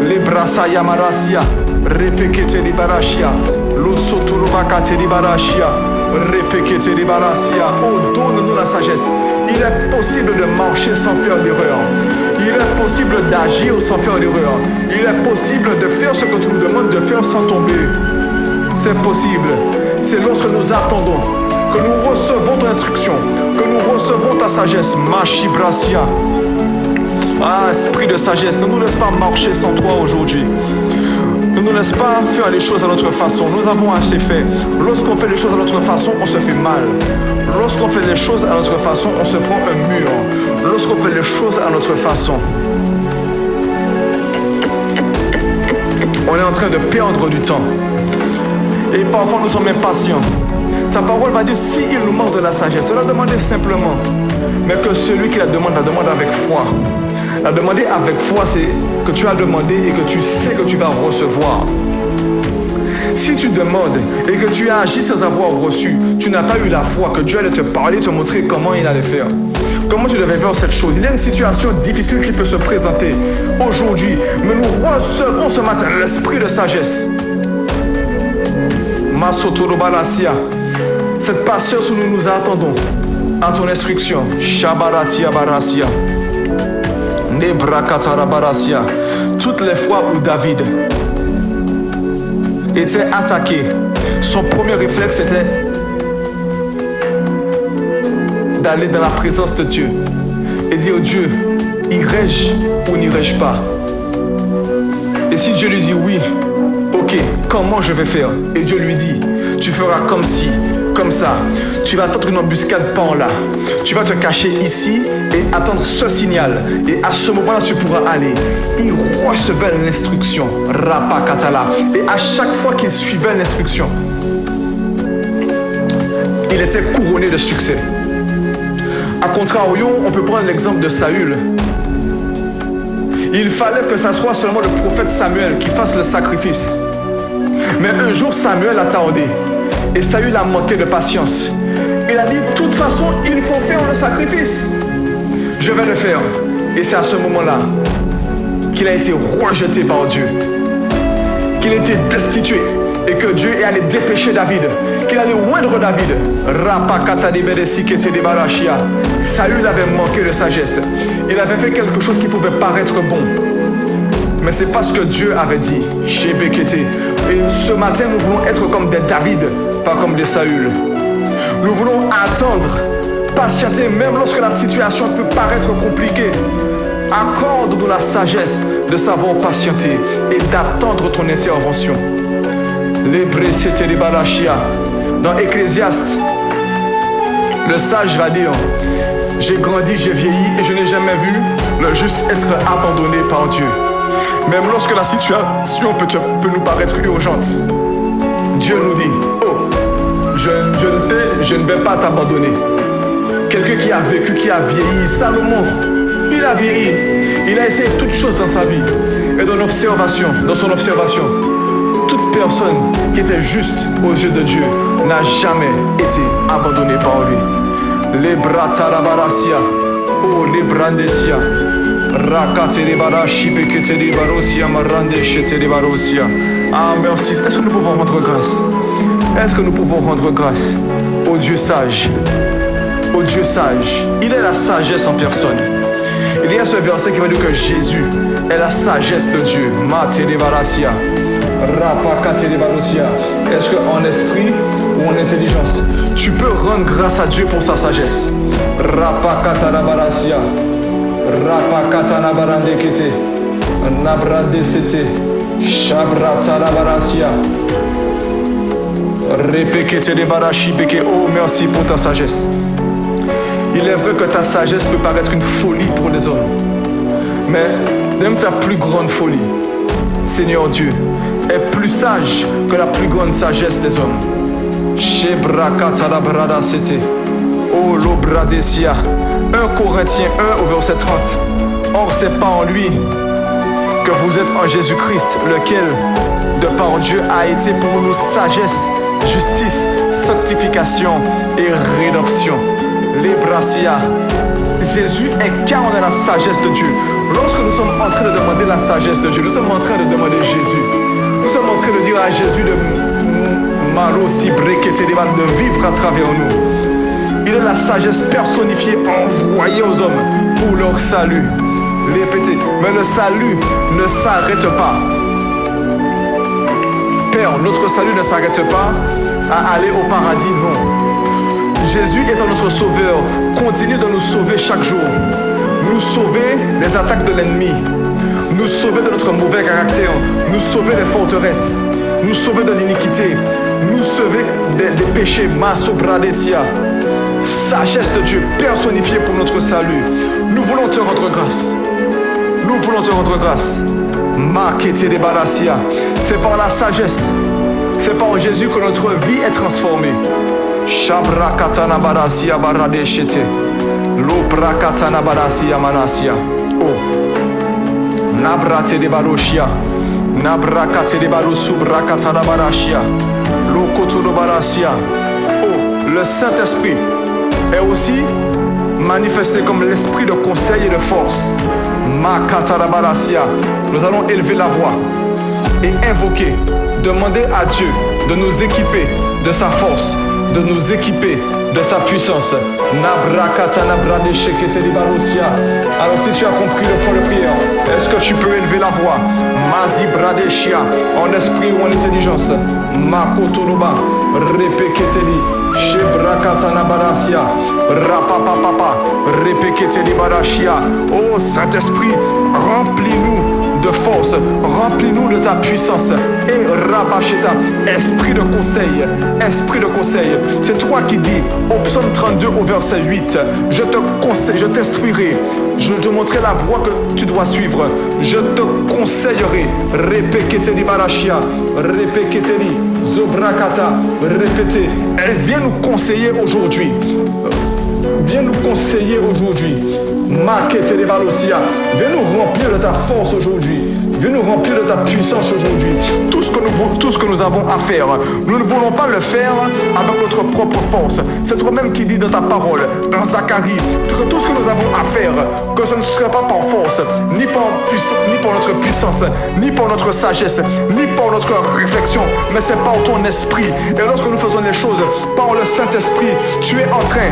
les Brasa Yamarasia, Repeketele Barashia, Lo Sotolo Bakatele Barashia, Repeketele Barasia. Donne-nous la sagesse. Il est possible de marcher sans faire d'erreur. Il est possible d'agir sans faire d'erreur. Il est possible de faire ce que tu nous demandes de faire sans tomber. C'est possible. C'est lorsque nous attendons, que nous recevons ton instruction, que nous recevons ta sagesse. Machibrasia. Esprit de sagesse, ne nous laisse pas marcher sans toi aujourd'hui. Ne nous laisse pas faire les choses à notre façon. Nous avons assez fait. Lorsqu'on fait les choses à notre façon, on se fait mal. Lorsqu'on fait les choses à notre façon, on se prend un mur. Lorsqu'on fait les choses à notre façon, on est en train de perdre du temps. Et parfois nous sommes impatients. Sa parole va dire, si il nous manque de la sagesse, de la demander simplement. Mais que celui qui la demande avec foi. La demander avec foi, c'est que tu as demandé et que tu sais que tu vas recevoir. Si tu demandes et que tu as agi sans avoir reçu, tu n'as pas eu la foi que Dieu allait te parler, te montrer comment il allait faire. Comment tu devais faire cette chose. Il y a une situation difficile qui peut se présenter aujourd'hui, mais nous recevons ce matin l'esprit de sagesse. Masotoro-balasia. Cette patience où nous nous attendons à ton instruction. Shabaratia barasia. Nebrakatara-barasia. Toutes les fois où David était attaqué, son premier réflexe était d'aller dans la présence de Dieu et dire, Dieu, irai-je ou n'irai-je pas? Et si Dieu lui dit oui, ok, comment je vais faire? Et Dieu lui dit, tu feras comme ci, comme ça. Tu vas attendre une embuscade par là. Tu vas te cacher ici et attendre ce signal. Et à ce moment-là, tu pourras aller. Il recevait l'instruction. Rapakatala. Et à chaque fois qu'il suivait l'instruction, il était couronné de succès. A contrario, on peut prendre l'exemple de Saül. Il fallait que ce soit seulement le prophète Samuel qui fasse le sacrifice. Mais un jour, Samuel a tardé. Et Saül a manqué de patience. Il a dit, de toute façon, il faut faire le sacrifice. Je vais le faire. Et c'est à ce moment-là qu'il a été rejeté par Dieu. Qu'il a été destitué. et que Dieu est allé dépêcher David, qu'il allait oindre David. Saül avait manqué de sagesse. Il avait fait quelque chose qui pouvait paraître bon. Mais c'est pas ce que Dieu avait dit. Et ce matin, nous voulons être comme des David, pas comme des Saül. Nous voulons attendre, patienter, même lorsque la situation peut paraître compliquée. Accorde-nous la sagesse de savoir patienter et d'attendre ton intervention. Dans Ecclésiaste, le sage va dire: j'ai grandi, j'ai vieilli et je n'ai jamais vu le juste être abandonné par Dieu. Même lorsque la situation peut nous paraître urgente, Dieu nous dit: oh, je ne vais pas t'abandonner. Quelqu'un qui a vécu, qui a vieilli, Salomon, il a vieilli, il a essayé toutes choses dans sa vie. Et dans son observation, toute personne qui était juste aux yeux de Dieu n'a jamais été abandonnée par lui. Les bras tarabarasia, oh les brandesia, rakate barashi pekete de barosia, marande chete de barosia. Ah merci. Est-ce que nous pouvons rendre grâce? Est-ce que nous pouvons rendre grâce au Dieu sage? Au Dieu sage. Il est la sagesse en personne. Il y a ce verset qui va dire que Jésus est la sagesse de Dieu. Mate de barasia. Est-ce qu'en esprit ou en intelligence, tu peux rendre grâce à Dieu pour sa sagesse? Oh, merci pour ta sagesse. Il est vrai que ta sagesse peut paraître une folie pour les hommes, mais même ta plus grande folie, Seigneur Dieu, est plus sage que la plus grande sagesse des hommes. Oh, l'obradesia. 1 Corinthiens 1 au verset 30. Or, c'est pas en lui que vous êtes en Jésus-Christ, lequel, de par Dieu, a été pour nous sagesse, justice, sanctification et rédemption. L'ébrasia. Jésus incarne la sagesse de Dieu. Lorsque nous sommes en train de demander la sagesse de Dieu, nous sommes en train de demander Jésus. Nous sommes en train de dire à Jésus de vivre à travers nous. Il est la sagesse personnifiée envoyée aux hommes pour leur salut. Répétez. Mais le salut ne s'arrête pas. Père, notre salut ne s'arrête pas à aller au paradis, non. Jésus étant notre sauveur, continue de nous sauver chaque jour. Nous sauver des attaques de l'ennemi. Nous sauver de notre mauvais caractère. Nous sauver des forteresses. Nous sauver de l'iniquité. Nous sauver des péchés. Masobradesia. Sagesse de Dieu personnifiée pour notre salut. Nous voulons te rendre grâce. Nous voulons te rendre grâce. C'est par la sagesse. C'est par Jésus que notre vie est transformée. Shabra katana barasia barade shete. Lopra katana barasia manasia. Oh. Nabrate de baroshia. Nabrakate de barosu brakatana barashia. Lokoto de barasia. Oh, le Saint-Esprit est aussi manifesté comme l'esprit de conseil et de force. Makatana barasia. Nous allons élever la voix et invoquer, demander à Dieu de nous équiper de sa force, de nous équiper de sa puissance. Alors si tu as compris le point de prière, est-ce que tu peux élever la voix? Mazi Bradeshia, en esprit ou en intelligence. Makotonoba, Repeketeli, Shebrakatana Barasia, Rapapapapa, Repeketeli Barashia. Oh Saint-Esprit, remplis-nous de force, remplis-nous de ta puissance. Et Rabacheta, esprit de conseil, esprit de conseil. C'est toi qui dis au psaume 32 au verset 8, je te conseille, je t'instruirai, je te montrerai la voie que tu dois suivre, je te conseillerai. Repeketeli Barashia, Repeketeli, Zobrakata, répétez. Elle vient nous conseiller aujourd'hui. Viens nous conseiller aujourd'hui. Viens nous remplir de ta force aujourd'hui. Viens nous remplir de ta puissance aujourd'hui. Tout ce que nous avons à faire, nous ne voulons pas le faire avec notre propre force. C'est toi-même qui dis dans ta parole, dans Zacharie, que tout ce que nous avons à faire, que ce ne serait pas par force, ni par notre puissance, ni par notre sagesse, ni par notre réflexion, mais c'est par ton esprit. Et lorsque nous faisons les choses par le Saint-Esprit, tu es en train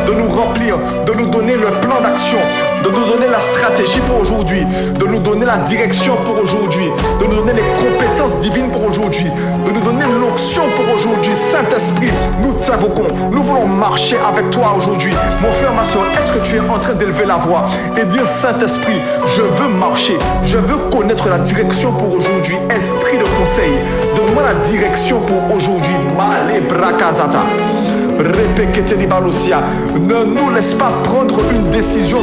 de nous remplir, de nous donner le plan d'action, de nous donner la stratégie pour aujourd'hui, de nous donner la direction pour aujourd'hui, de nous donner les compétences divines pour aujourd'hui, de nous donner l'onction pour aujourd'hui. Saint-Esprit, nous t'invoquons, nous voulons marcher avec toi aujourd'hui. Mon frère, ma soeur, est-ce que tu es en train d'élever la voix et dire Saint-Esprit, je veux marcher, je veux connaître la direction pour aujourd'hui. Esprit de conseil, donne-moi la direction pour aujourd'hui. Male brakazata. Ne nous laisse pas prendre une décision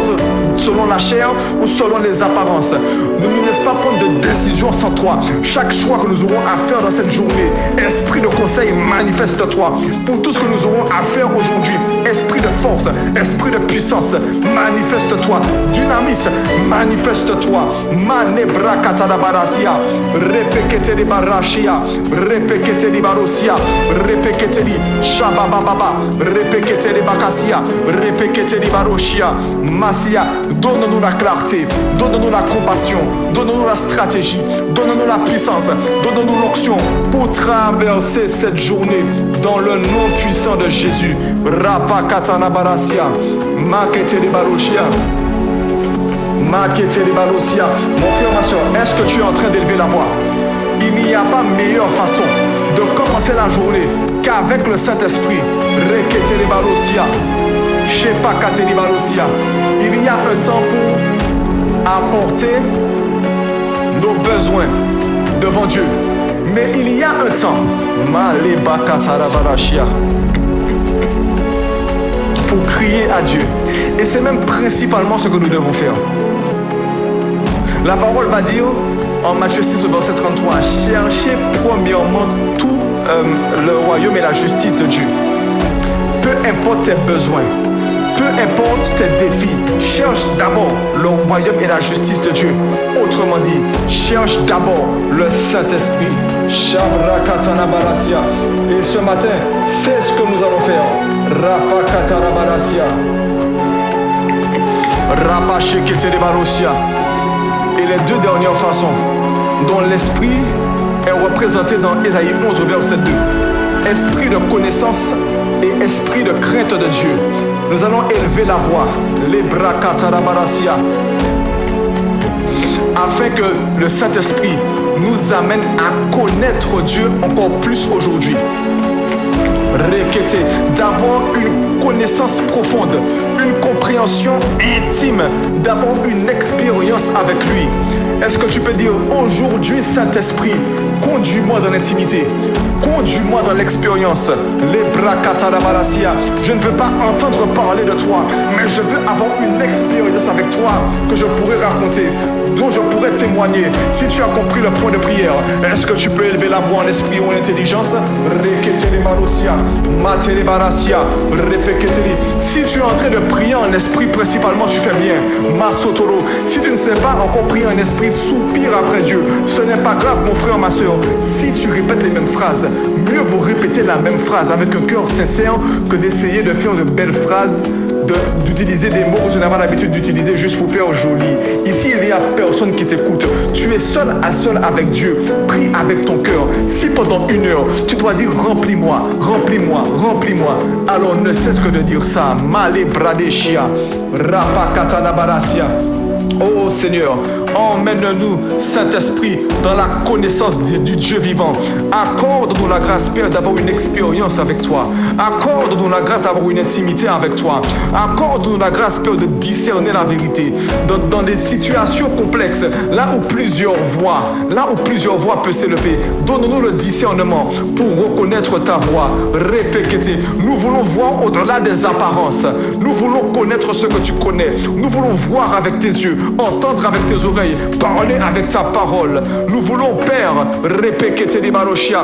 selon la chair ou selon les apparences. Ne nous laisse pas prendre de décision sans toi. Chaque choix que nous aurons à faire dans cette journée, esprit de conseil, manifeste-toi. Pour tout ce que nous aurons à faire aujourd'hui, esprit de force, esprit de puissance, manifeste-toi. Dynamis, manifeste-toi. Mane brakata barasia, repeketeli barashia, repeketeli barosia, repeketeli shabababa. Repeketeli bakasia, repeketeli baroshia, masia. Donne-nous la clarté, donne-nous la compassion, donne-nous la stratégie, donne-nous la puissance, donne-nous l'onction pour traverser cette journée dans le nom puissant de Jésus. Rapakatana barasia, maketeli baroshia. Maketeli barosia. Mon frère, ma soeur, est-ce que tu es en train d'élever la voix? Il n'y a pas meilleure façon de commencer la journée qu'avec le Saint-Esprit. Reketeli barosia, shepakateli barosia. Il y a un temps pour apporter nos besoins devant Dieu. Mais il y a un temps, pour crier à Dieu. Et c'est même principalement ce que nous devons faire. La parole va dire en Matthieu 6, verset 33, cherchez premièrement tout le royaume et la justice de Dieu. Peu importe tes besoins, peu importe tes défis, cherche d'abord le royaume et la justice de Dieu. Autrement dit, cherche d'abord le Saint-Esprit. Et ce matin, c'est ce que nous allons faire. Et les deux dernières façons dont l'esprit est représenté dans Ésaïe 11 verset 2. Esprit de connaissance et esprit de crainte de Dieu. Nous allons élever la voix, les brakatarabarasya, afin que le Saint-Esprit nous amène à connaître Dieu encore plus aujourd'hui. D'avoir une connaissance profonde, une compréhension intime, d'avoir une expérience avec lui. Est-ce que tu peux dire aujourd'hui, Saint-Esprit, conduis-moi dans l'intimité, conduis-moi dans l'expérience. Les brakatarabarasya. Je ne veux pas entendre parler de toi, mais je veux avoir une expérience avec toi que je pourrais raconter, dont je pourrais témoigner. Si tu as compris le point de prière, est-ce que tu peux élever la voix en esprit ou en intelligence? Si tu es en train de prier en esprit principalement, tu fais bien. Masotoro. Si tu ne sais pas encore prier en esprit, soupire après Dieu. Ce n'est pas grave, mon frère, ma soeur. Si tu répètes les mêmes phrases, mieux vaut répéter la même phrase avec un cœur sincère que d'essayer de faire de belles phrases, d'utiliser des mots que tu n'as pas l'habitude d'utiliser juste pour faire joli. Ici, il n'y a personne qui t'écoute. Tu es seul à seul avec Dieu. Prie avec ton cœur. Si pendant 1 heure, tu dois dire remplis-moi, remplis-moi, remplis-moi, alors ne cesse que de dire ça. Male bradeshia, rapakatana barasia. Oh Seigneur, emmène-nous, Saint-Esprit, dans la connaissance du Dieu vivant. Accorde-nous la grâce, Père, d'avoir une expérience avec toi. Accorde-nous la grâce d'avoir une intimité avec toi. Accorde-nous la grâce, Père, de discerner la vérité. Dans des situations complexes, là où plusieurs voix peuvent s'élever, donne-nous le discernement pour reconnaître ta voix. Répétez. Nous voulons voir au-delà des apparences. Nous voulons connaître ce que tu connais. Nous voulons voir avec tes yeux, entendre avec tes oreilles, parler avec ta parole. Nous voulons, Père, répéter les barochia,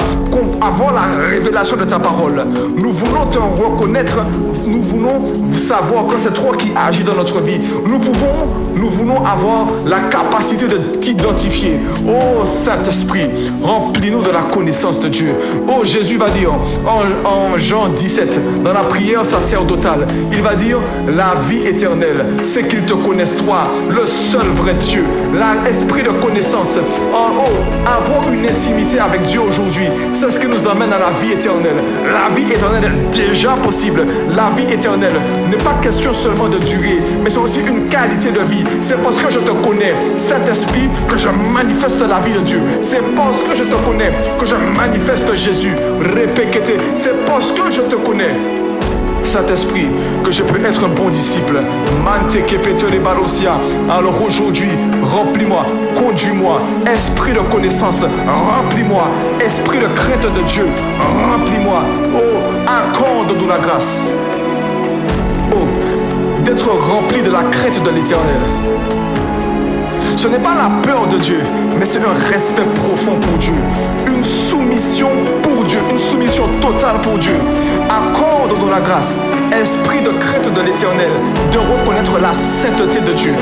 avoir la révélation de ta parole. Nous voulons te reconnaître nous voulons savoir que c'est toi qui agis dans notre vie. Nous voulons avoir la capacité de t'identifier. Oh Saint-Esprit, remplis-nous de la connaissance de Dieu. Oh, Jésus va dire en Jean 17, dans la prière sacerdotale, il va dire la vie éternelle, c'est qu'ils te connaissent toi, le seul vrai Dieu, l'esprit de connaissance. Avoir une intimité avec Dieu aujourd'hui, c'est ce qui nous amène à la vie éternelle. La vie éternelle est déjà possible. La vie éternelle n'est pas question seulement de durée, mais c'est aussi une qualité de vie. C'est parce que je te connais, Saint-Esprit, que je manifeste la vie de Dieu. C'est parce que je te connais que je manifeste Jésus. Répétez, c'est parce que je te connais, Saint-Esprit, que je peux être un bon disciple. Alors aujourd'hui, remplis-moi, conduis-moi, esprit de connaissance, remplis-moi, esprit de crainte de Dieu, remplis-moi. Oh, accorde-nous la grâce. Oh, d'être rempli de la crainte de l'Éternel. Ce n'est pas la peur de Dieu, mais c'est un respect profond pour Dieu. Une soumission pour Dieu, une soumission totale pour Dieu. Accorde-nous la grâce, esprit de crainte de l'Éternel, de reconnaître la sainteté de Dieu,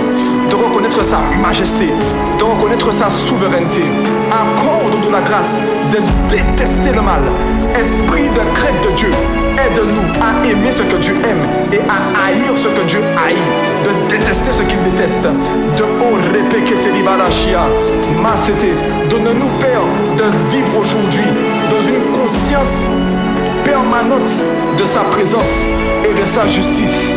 de reconnaître sa majesté, de reconnaître sa souveraineté. Accorde-nous la grâce de détester le mal. Esprit de crainte de Dieu, aide-nous à aimer ce que Dieu aime et à haïr ce que Dieu haït, de détester ce qu'il déteste. De donne-nous, Père, de vivre aujourd'hui dans une conscience permanente de sa présence et de sa justice.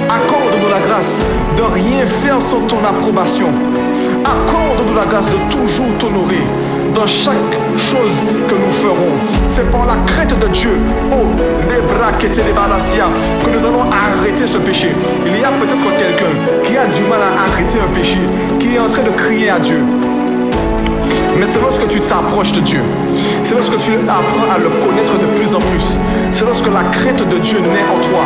Accorde-nous la grâce de rien faire sans ton approbation. Accorde-nous la grâce de toujours t'honorer dans chaque chose que nous ferons. C'est par la crainte de Dieu, oh, les bras qui étaient les balasia, que nous allons arrêter ce péché. Il y a peut-être quelqu'un qui a du mal à arrêter un péché, qui est en train de crier à Dieu. Mais c'est lorsque tu t'approches de Dieu, c'est lorsque tu apprends à le connaître de plus en plus, c'est lorsque la crainte de Dieu naît en toi,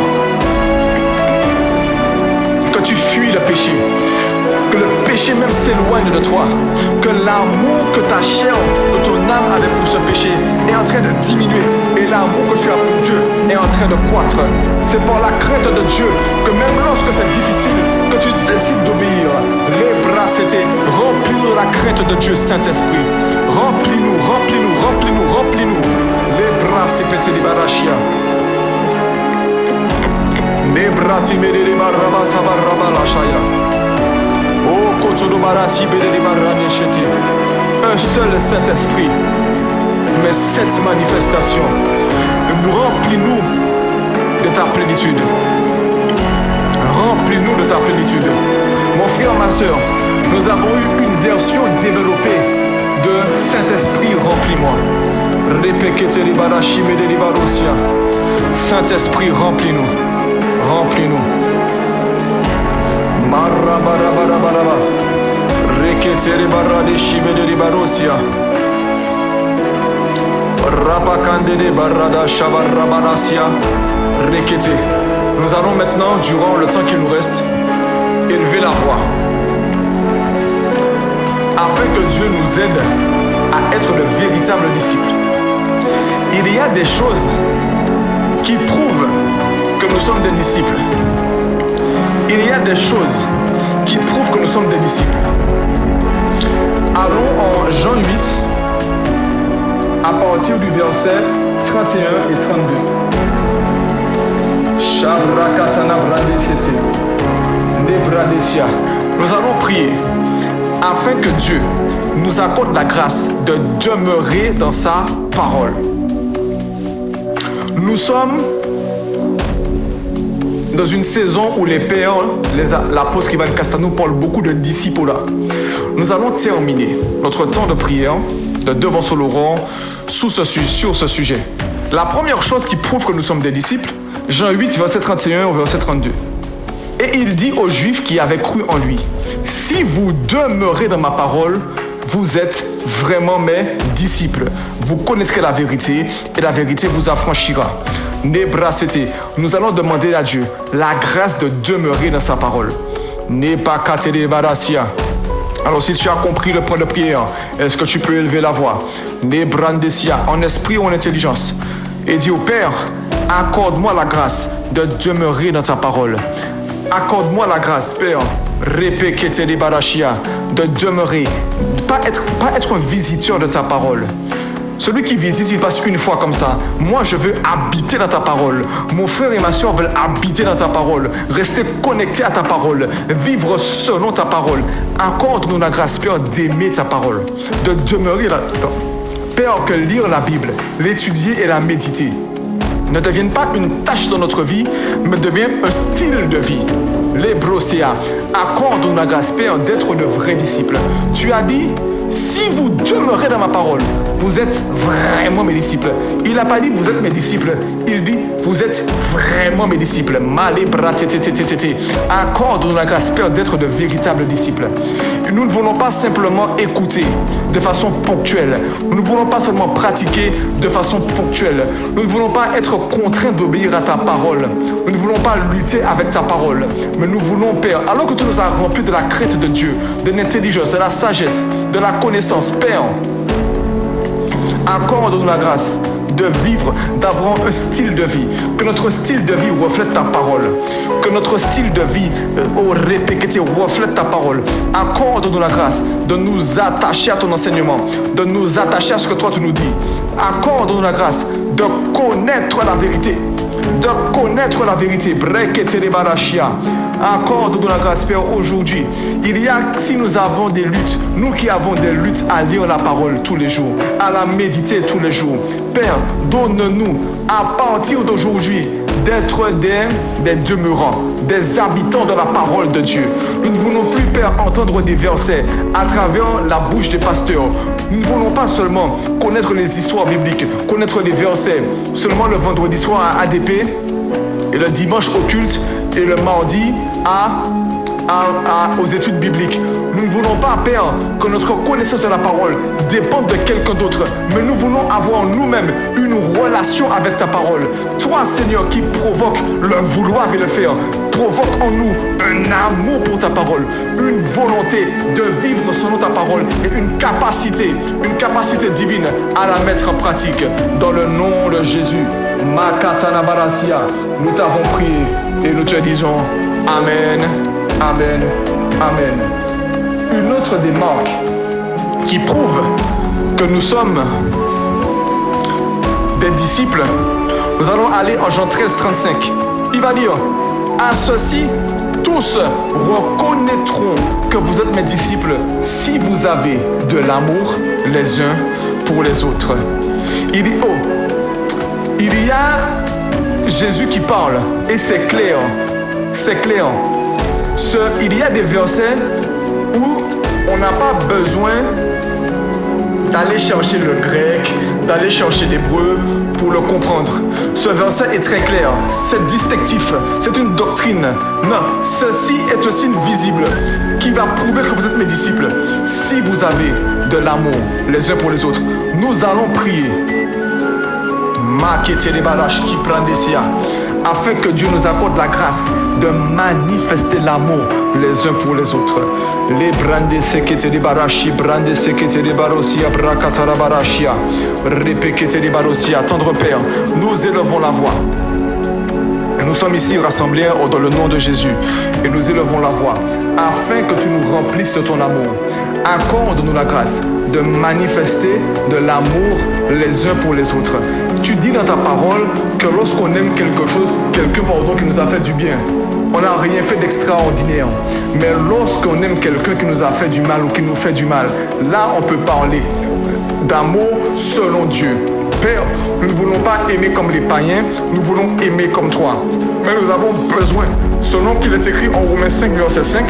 que tu fuis le péché, que le péché même s'éloigne de toi, que l'amour que ta chair, que ton âme avait pour ce péché est en train de diminuer et l'amour que tu as pour Dieu est en train de croître. C'est par la crainte de Dieu que même lorsque c'est difficile, que tu décides d'obéir. Les bras c'était remplis-nous de la crainte de Dieu, Saint-Esprit. Remplis-nous, remplis-nous, remplis-nous, remplis-nous. Les bras c'est pété les barachia. Les bras timérés les barabas sabarabala. Un seul Saint-Esprit, mais cette manifestation, remplis-nous de ta plénitude. Remplis-nous de ta plénitude. Mon frère, ma soeur, nous avons eu une version développée de Saint-Esprit, remplis-moi. Saint-Esprit, remplis-nous. Remplis-nous. Marabarabaraba, reketere barade shibede libarosia, rapakande de barada shabarabanasia, rekete. Nous allons maintenant, durant le temps qu'il nous reste, élever la voix, afin que Dieu nous aide à être de véritables disciples. Il y a des choses qui prouvent que nous sommes des disciples. Il y a des choses qui prouvent que nous sommes des disciples. Allons en Jean 8, à partir du verset 31 et 32. Nous allons prier afin que Dieu nous accorde la grâce de demeurer dans sa parole. Nous sommes dans une saison où les pères, l'apôtre Ivan Castanou parle beaucoup de disciples. Nous allons terminer notre temps de prière de devant Laurent sur ce sujet. La première chose qui prouve que nous sommes des disciples, Jean 8, verset 31 au verset 32. Et il dit aux Juifs qui avaient cru en lui, « Si vous demeurez dans ma parole, vous êtes vraiment mes disciples. Vous connaîtrez la vérité et la vérité vous affranchira. » Nous allons demander à Dieu la grâce de demeurer dans sa parole. Alors si tu as compris le point de prière, est-ce que tu peux élever la voix en esprit ou en intelligence et dire au Père, accorde-moi la grâce de demeurer dans ta parole. Accorde-moi la grâce, Père, de demeurer, pas être un visiteur de ta parole. Celui qui visite, il passe une fois comme ça. Moi, je veux habiter dans ta parole. Mon frère et ma soeur veulent habiter dans ta parole. Rester connectés à ta parole. Vivre selon ta parole. Accorde-nous la grâce, Père, d'aimer ta parole. De demeurer là-dedans. Père, que lire la Bible, l'étudier et la méditer ne devienne pas une tâche dans notre vie, mais devienne un style de vie. Les brosséas, accorde-nous la grâce, Père, d'être de vrais disciples. Tu as dit, si vous demeurez dans ma parole, vous êtes vraiment mes disciples. Il n'a pas dit vous êtes mes disciples. Il dit vous êtes vraiment mes disciples. Accorde-nous la grâce, Père, d'être de véritables disciples. Nous ne voulons pas simplement écouter de façon ponctuelle. Nous ne voulons pas seulement pratiquer de façon ponctuelle. Nous ne voulons pas être contraints d'obéir à ta parole. Nous ne voulons pas lutter avec ta parole. Mais nous voulons, Père, alors que tu nous as remplis de la crainte de Dieu, de l'intelligence, de la sagesse, de la connaissance, Père, accorde-nous la grâce de vivre, d'avoir un style de vie. Que notre style de vie reflète ta parole. Que notre style de vie, reflète ta parole. Accorde-nous la grâce de nous attacher à ton enseignement, de nous attacher à ce que toi tu nous dis. Accorde-nous la grâce de connaître la vérité. De connaître la vérité. Accorde-nous la grâce, Père, aujourd'hui. Si nous avons des luttes, nous qui avons des luttes à lire la parole tous les jours, à la méditer tous les jours, Père, donne-nous à partir d'aujourd'hui d'être des demeurants, des habitants de la parole de Dieu. Nous ne voulons plus, Père, entendre des versets à travers la bouche des pasteurs. Nous ne voulons pas seulement connaître les histoires bibliques, connaître les versets seulement le vendredi soir à ADP et le dimanche au culte et le mardi aux études bibliques. Nous ne voulons pas, Père, que notre connaissance de la parole dépende de quelqu'un d'autre, mais nous voulons avoir nous-mêmes une relation avec ta parole. Toi, Seigneur, qui provoque le vouloir et le faire, provoque en nous un amour pour ta parole, une volonté de vivre selon ta parole et une capacité divine à la mettre en pratique. Dans le nom de Jésus, Makatana Barasia, nous t'avons prié et nous te disons Amen, Amen, Amen. Une autre des marques qui prouve que nous sommes des disciples, nous allons aller en Jean 13, 35. Il va dire, à ceci, tous reconnaîtront que vous êtes mes disciples si vous avez de l'amour les uns pour les autres. Il dit, il y a Jésus qui parle et c'est clair. C'est clair. Il y a des versets où on n'a pas besoin d'aller chercher le grec, d'aller chercher l'hébreu pour le comprendre. Ce verset est très clair. C'est distinctif. C'est une doctrine. Non, ceci est un signe visible qui va prouver que vous êtes mes disciples. Si vous avez de l'amour les uns pour les autres, nous allons prier. Afin que Dieu nous accorde la grâce de manifester l'amour les uns pour les autres. Les brandés sekete de barashi, brandés sekete de barosia, brakatara barashia, repekete de barosia. Tendre Père, nous élevons la voix. Nous sommes ici rassemblés dans le nom de Jésus et nous élevons la voix afin que tu nous remplisses de ton amour. Accorde-nous la grâce de manifester de l'amour les uns pour les autres. Tu dis dans ta parole que lorsqu'on aime quelque chose, quelqu'un qui nous a fait du bien, on n'a rien fait d'extraordinaire. Mais lorsqu'on aime quelqu'un qui nous a fait du mal ou qui nous fait du mal, là on peut parler d'amour selon Dieu. Père, nous ne voulons pas aimer comme les païens, nous voulons aimer comme toi. Mais nous avons besoin, selon qu'il est écrit en Romains 5, verset 5,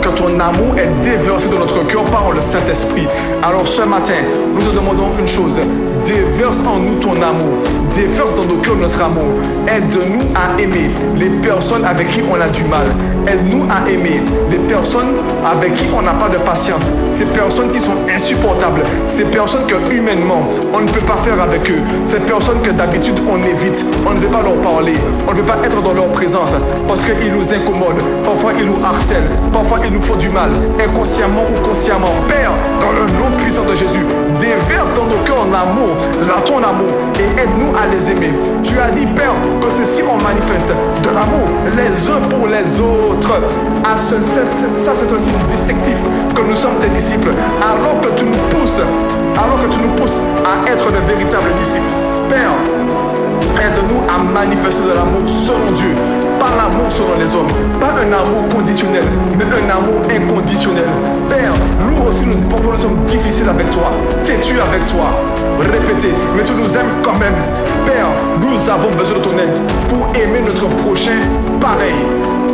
que ton amour est déversé dans notre cœur par le Saint-Esprit. Alors ce matin, nous te demandons une chose. Déverse en nous ton amour. Déverse dans nos cœurs notre amour. Aide-nous à aimer les personnes avec qui on a du mal. Aide-nous à aimer les personnes avec qui on n'a pas de patience. Ces personnes qui sont insupportables. Ces personnes que humainement, on ne peut pas faire avec eux. Ces personnes que d'habitude on évite. On ne veut pas leur parler. On ne veut pas être dans leur présence parce qu'ils nous incommodent. Parfois ils nous harcèlent. Parfois ils nous font du mal, inconsciemment ou consciemment. Père, dans le nom puissant de Jésus, déverse dans nos cœurs l'amour ton amour et aide-nous à les aimer. Tu as dit, Père, que ceci on manifeste de l'amour les uns pour les autres. Ça, c'est aussi distinctif que nous sommes tes disciples. Alors que tu nous pousses à être de véritables disciples. Père, aide-nous à manifester de l'amour selon Dieu. Pas l'amour selon les hommes. Pas un amour conditionnel, mais un amour inconditionnel. Père, nous aussi, parfois nous sommes difficiles avec toi, têtus avec toi. Répétez, mais tu nous aimes quand même. Père, nous avons besoin de ton aide pour aimer notre prochain pareil.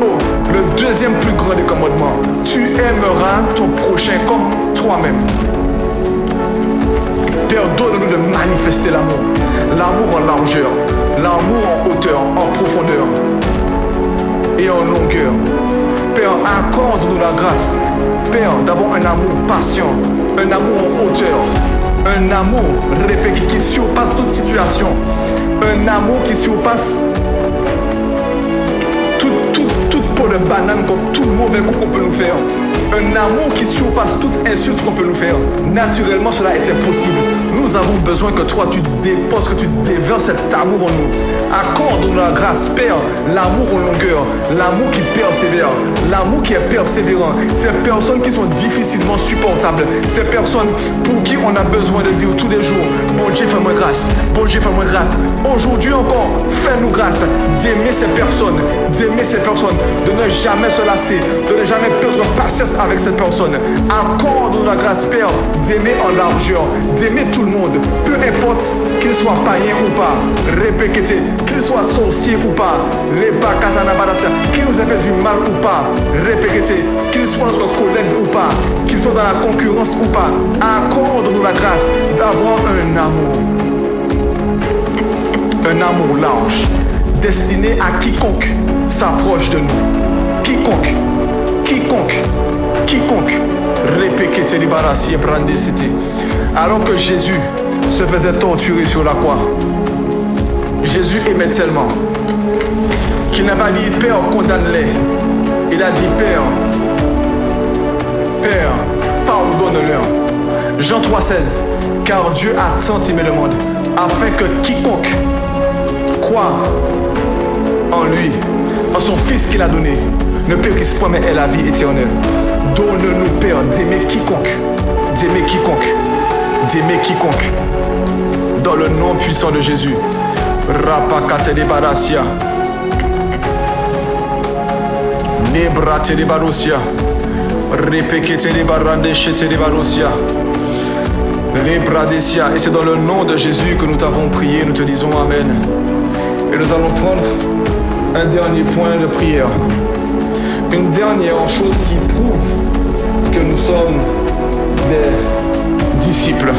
Oh, le deuxième plus grand des commandements. Tu aimeras ton prochain comme toi-même. Père, donne-nous de manifester l'amour. L'amour en largeur, l'amour en hauteur, en profondeur et en longueur. Père, accorde-nous la grâce, Père, d'avoir un amour patient, un amour en hauteur, un amour répété qui surpasse toute situation, un amour qui surpasse toute peau de banane, comme tout mauvais coup qu'on peut nous faire. Un amour qui surpasse toute insulte qu'on peut nous faire. Naturellement, cela est impossible. Nous avons besoin que toi, tu déposes, que tu déverses cet amour en nous. Accorde-nous la grâce, Père, l'amour en longueur, l'amour qui persévère, l'amour qui est persévérant. Ces personnes qui sont difficilement supportables, ces personnes pour qui on a besoin de dire tous les jours, bon Dieu, fais-moi grâce, bon Dieu, fais-moi grâce. Aujourd'hui encore, fais-nous grâce d'aimer ces personnes, de ne jamais se lasser, de ne jamais perdre patience avec cette personne. Accorde-nous la grâce, Père, d'aimer en largeur, d'aimer tout le monde, peu importe qu'il soit païen ou pas, répétez, qu'il soit sorcier ou pas, qu'il nous ait fait du mal ou pas, répétez, qu'il soit notre collègue ou pas, qu'il soit dans la concurrence ou pas. Accorde-nous la grâce d'avoir un amour large, destiné à quiconque s'approche de nous. Quiconque. Répétez débarrassé, brandé, c'était. Alors que Jésus se faisait torturer sur la croix, Jésus aimait tellement qu'il n'a pas dit Père, condamne-les. Il a dit Père, pardonne-leur. Jean 3,16. Car Dieu a tant aimé le monde, afin que quiconque croit en lui, en son Fils qu'il a donné, ne périsse point mais ait la vie éternelle. Donne-nous, Père, d'aimer quiconque, dans le nom puissant de Jésus. Rapakate de Barasia, Nebrate de Barosia, Repekete de Barande Chete de Barosia, Lebradesia. Et c'est dans le nom de Jésus que nous t'avons prié, nous te disons Amen. Et nous allons prendre un dernier point de prière. Une dernière chose qui prouve que nous sommes des disciples.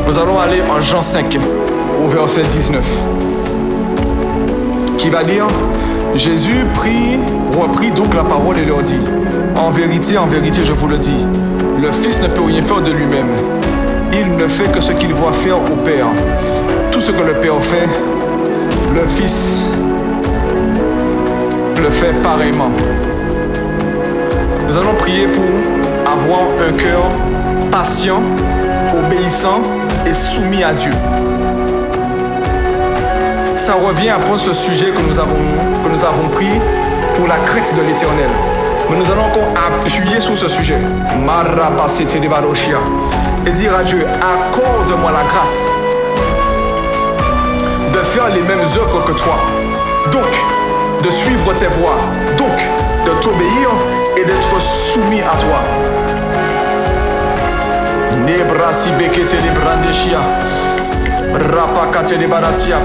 Nous allons aller en Jean 5, au verset 19, qui va dire, Jésus reprit donc la parole et leur dit, en vérité, je vous le dis, le Fils ne peut rien faire de lui-même. Il ne fait que ce qu'il voit faire au Père. Tout ce que le Père fait, le Fils le fait pareillement. Nous allons prier pour avoir un cœur patient, obéissant et soumis à Dieu. Ça revient à prendre ce sujet que nous avons pris pour la crainte de l'Éternel. Mais nous allons encore appuyer sur ce sujet. Et dire à Dieu, accorde-moi la grâce de faire les mêmes œuvres que toi. Donc, de suivre tes voies. Donc, de t'obéir et d'être soumis à toi.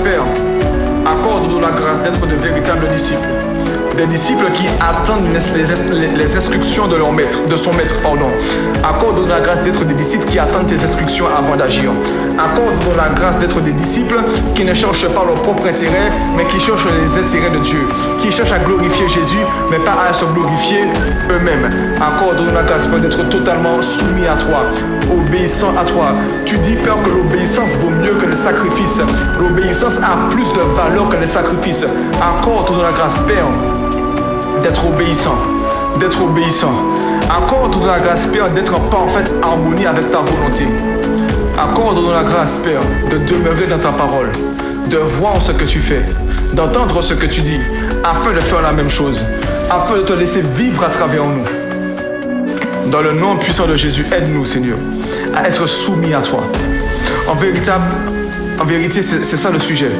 Père, accorde-nous la grâce d'être de véritables disciples. Des disciples qui attendent les instructions de leur maître, de son maître, pardon. Accorde-nous la grâce d'être des disciples qui attendent tes instructions avant d'agir. Accorde-nous la grâce d'être des disciples qui ne cherchent pas leur propre intérêt, mais qui cherchent les intérêts de Dieu. Qui cherchent à glorifier Jésus, mais pas à se glorifier eux-mêmes. Accorde-nous la grâce d'être totalement soumis à toi, obéissant à toi. Tu dis, Père, que l'obéissance vaut mieux que le sacrifice. L'obéissance a plus de valeur que le sacrifice. Accorde-nous la grâce, Père, d'être obéissant. Accorde-nous la grâce, Père, d'être en parfaite harmonie avec ta volonté. Accorde-nous la grâce, Père, de demeurer dans ta parole, de voir ce que tu fais, d'entendre ce que tu dis, afin de faire la même chose, afin de te laisser vivre à travers nous. Dans le nom puissant de Jésus, aide-nous, Seigneur, à être soumis à toi. En vérité, c'est ça le sujet.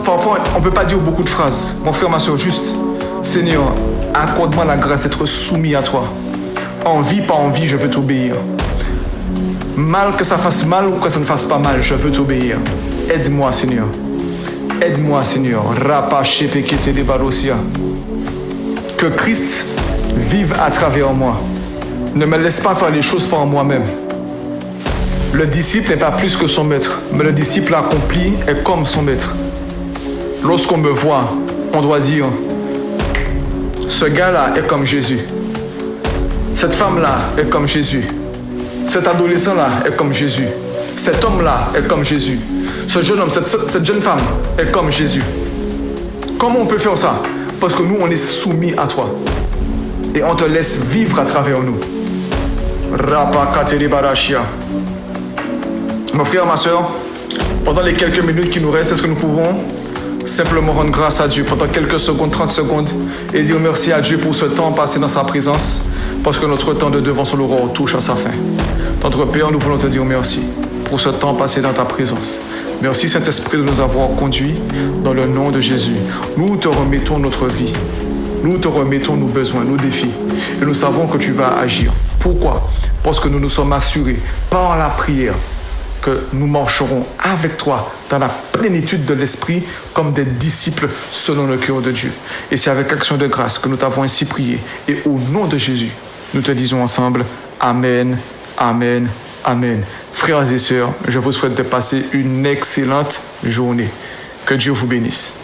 Parfois, on ne peut pas dire beaucoup de phrases. Mon frère, ma soeur, juste, Seigneur, accorde-moi la grâce d'être soumis à toi. Envie, pas envie, je veux t'obéir. Mal que ça fasse mal ou que ça ne fasse pas mal, je veux t'obéir. Aide-moi, Seigneur. Aide-moi, Seigneur. Que Christ vive à travers moi. Ne me laisse pas faire les choses par moi-même. Le disciple n'est pas plus que son maître, mais le disciple accompli est comme son maître. Lorsqu'on me voit, on doit dire, ce gars-là est comme Jésus. Cette femme-là est comme Jésus. Cet adolescent-là est comme Jésus. Cet homme-là est comme Jésus. Ce jeune homme, cette jeune femme est comme Jésus. Comment on peut faire ça? Parce que nous, on est soumis à toi. Et on te laisse vivre à travers nous. Mon frère, ma soeur, pendant les quelques minutes qui nous restent, est-ce que nous pouvons simplement rendre grâce à Dieu pendant quelques secondes, 30 secondes, et dire merci à Dieu pour ce temps passé dans sa présence, parce que notre temps de devant sur l'aurore touche à sa fin. Notre Père, nous voulons te dire merci pour ce temps passé dans ta présence. Merci Saint-Esprit de nous avoir conduits dans le nom de Jésus. Nous te remettons notre vie. Nous te remettons nos besoins, nos défis. Et nous savons que tu vas agir. Pourquoi? Parce que nous nous sommes assurés par la prière que nous marcherons avec toi dans la plénitude de l'Esprit comme des disciples selon le cœur de Dieu. Et c'est avec action de grâce que nous t'avons ainsi prié. Et au nom de Jésus, nous te disons ensemble, Amen, Amen, Amen. Frères et sœurs, je vous souhaite de passer une excellente journée. Que Dieu vous bénisse.